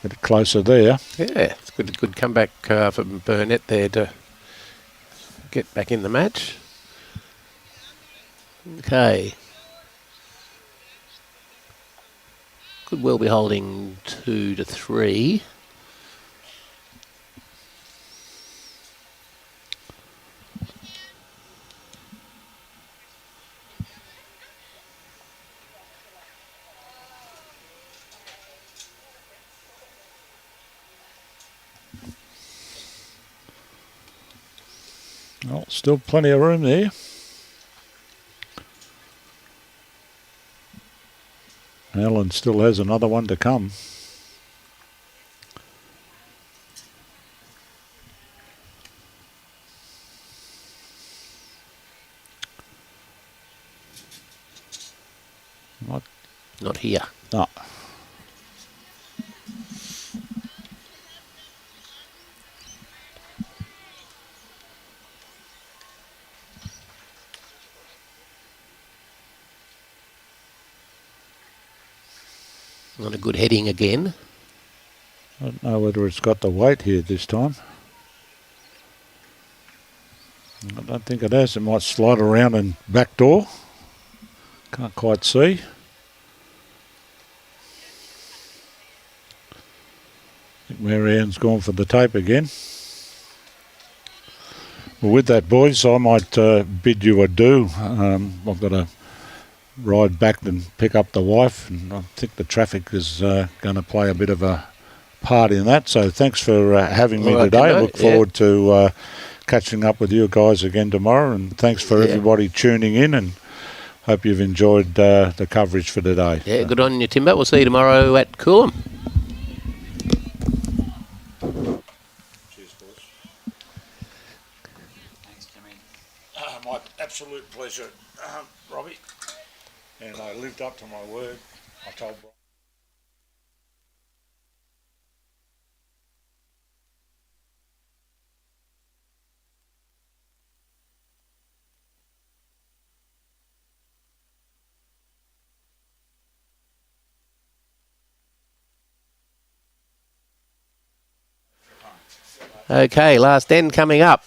A bit closer there. Yeah, it's good comeback for Burnett there to get back in the match. Okay. Could well be holding 2 to 3. Well, still plenty of room there. Alan still has another one to come. Not here. No. Not a good heading again. I don't know whether it's got the weight here this time. I don't think it has. It might slide around and back door. Can't quite see. I think Marianne's gone for the tape again. Well, with that, boys, I might bid you adieu. I've got to ride back and pick up the wife, and I think the traffic is going to play a bit of a part in that. So thanks for having me today. I look forward to catching up with you guys again tomorrow, and thanks for everybody tuning in, and hope you've enjoyed the coverage for today. Yeah, good on you, Timber. We'll see you tomorrow at Coolum. Cheers, boys. Thanks, Timmy. My absolute pleasure, Robbie. And I lived up to my word. I told Brian. Okay, last end coming up.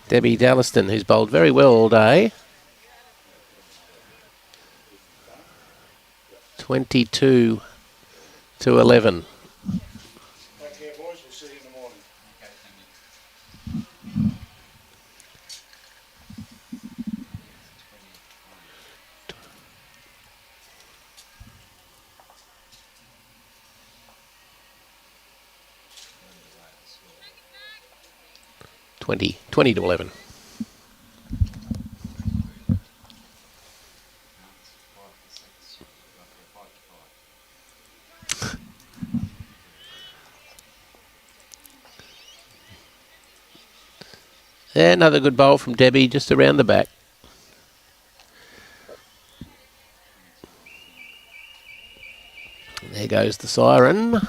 Debbie Dalliston, who's bowled very well all day. 22 to 11. Take care, boys. We'll see you in the morning. Okay, Timmy. 20 to 11. Another good bowl from Debbie, just around the back. There goes the siren.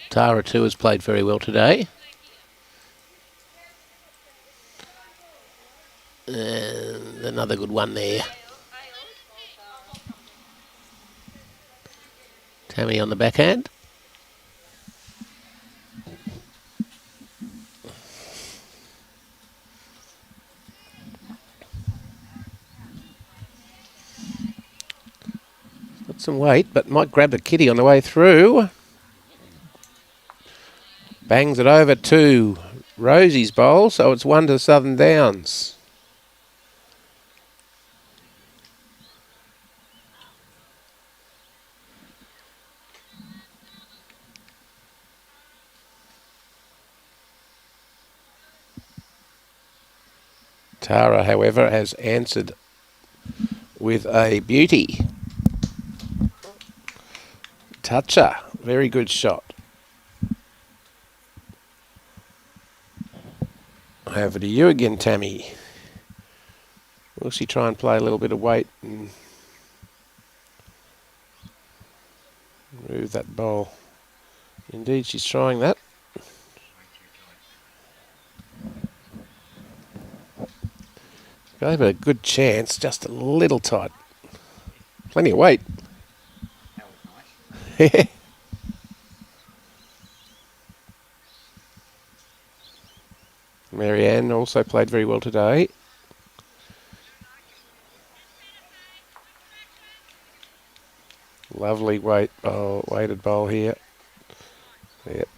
Tara too has played very well today. And another good one there. Tammy on the backhand. Got some weight, but might grab the kitty on the way through. Bangs it over to Rosie's bowl, so it's 1 to Southern Downs. Tara, however, has answered with a beauty. Toucher. Very good shot. Over to you again, Tammy. Will she try and play a little bit of weight and move that ball? Indeed, she's trying that. Gave it a good chance, just a little tight. Plenty of weight. That was nice. Marianne also played very well today. Lovely weighted bowl here. Yep.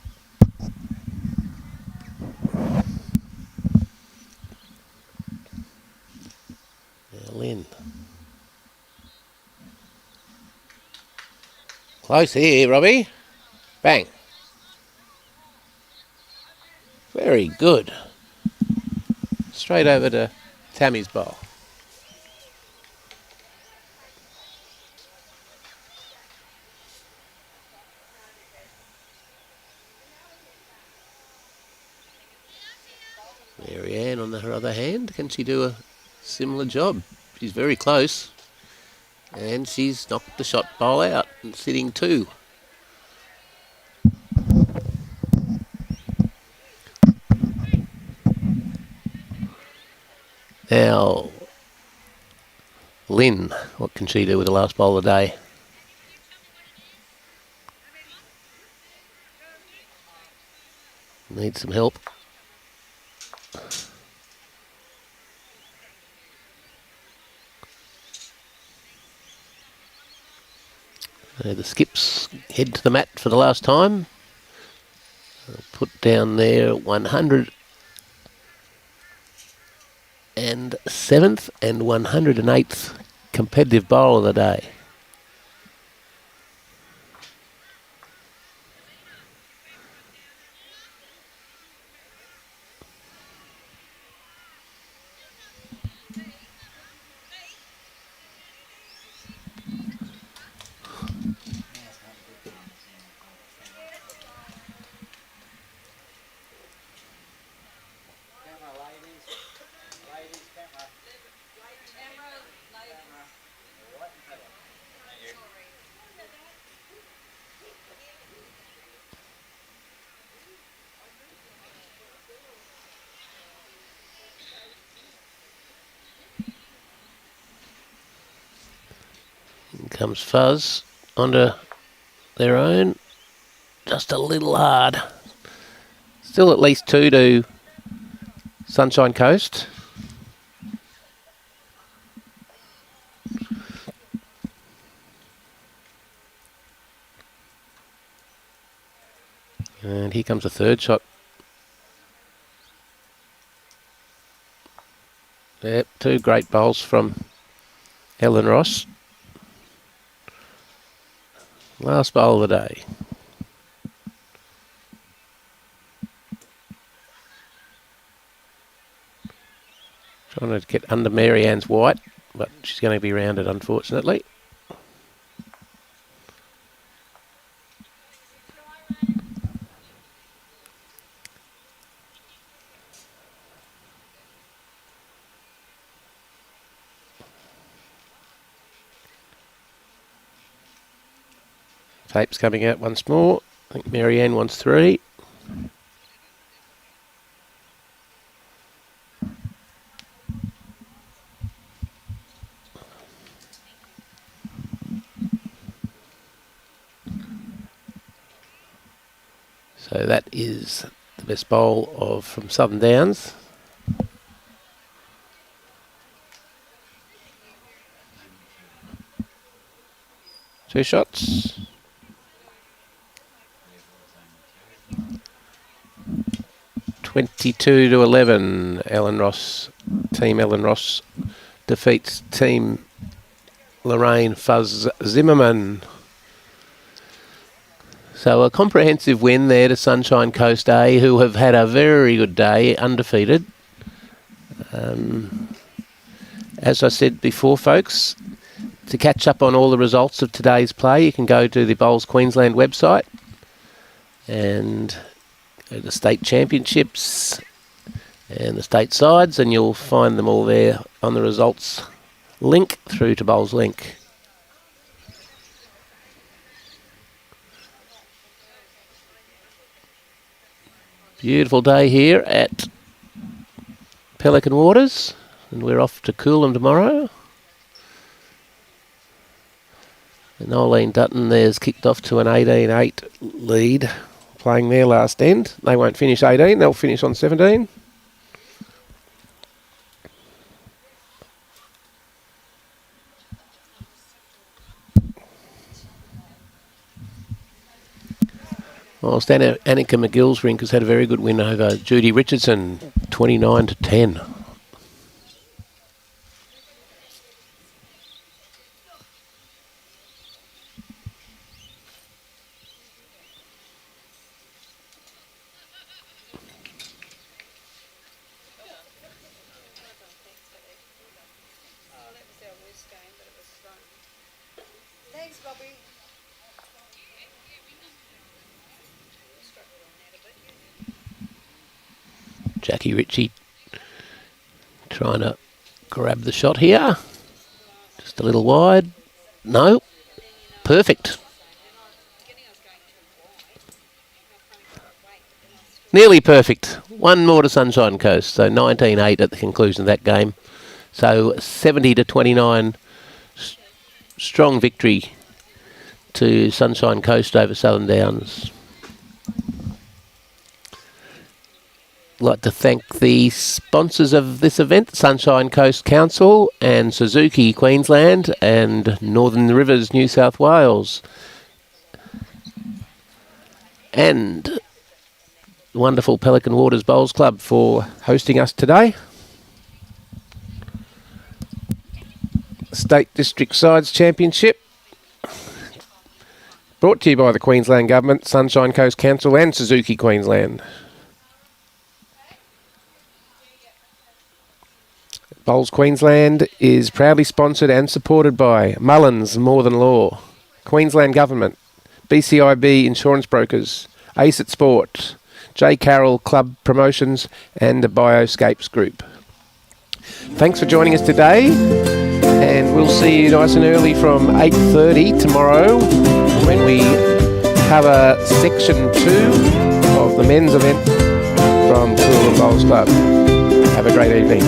Now Lynn. Close here, Robbie. Bang. Very good. Straight over to Tammy's bowl. Marianne, on her other hand, can she do a similar job? She's very close. And she's knocked the shot bowl out and sitting 2. Now, Lynn, what can she do with the last bowl of the day? Needs some help. The skips head to the mat for the last time. I'll put down there 107th and 108th competitive bowl of the day. In comes Fuzz onto their own. Just a little hard. Still at least 2 to Sunshine Coast. And here comes a third shot. Yep, 2 great bowls from Ellen Ross. Last bowl of the day. Trying to get under Marianne's white, but she's going to be rounded, unfortunately. Tape's coming out once more. I think Marianne wants 3. So that is the best bowl from Southern Downs. Two shots. (22 to 11). Team Ellen Ross defeats Team Lorain Fuzz Zimmerman. So a comprehensive win there to Sunshine Coast A, who have had a very good day, undefeated. As I said before, folks, to catch up on all the results of today's play, you can go to the Bowls Queensland website and go to state championships and the state sides, and you'll find them all there on the results link through to Bowls Link. Beautiful day here at Pelican Waters, and we're off to Coolum tomorrow. And Noeline Dutton there's kicked off to an 18-8 lead, playing their last end. They won't finish 18, they'll finish on 17. Whilst Annika McGill's rink has had a very good win over Judy Richardson, 29-10. Thanks, Bobby. Jackie Ritchie trying to grab the shot here. Just a little wide. No. Perfect. Nearly perfect. One more to Sunshine Coast. So 19-8 at the conclusion of that game. So 70-29. Strong victory to Sunshine Coast over Southern Downs. I'd like to thank the sponsors of this event, Sunshine Coast Council and Suzuki Queensland and Northern Rivers New South Wales. And the wonderful Pelican Waters Bowls Club for hosting us today. State District Sides Championship, brought to you by the Queensland Government, Sunshine Coast Council and Suzuki Queensland. Bowls Queensland is proudly sponsored and supported by Mullins More Than Law, Queensland Government, BCIB Insurance Brokers, Ace at Sport, J. Carroll Club Promotions and the Bioscapes Group. Thanks for joining us today, and we'll see you nice and early from 8:30 tomorrow when we cover Section 2 of the men's event from Coolum Bowls Club. Have a great evening.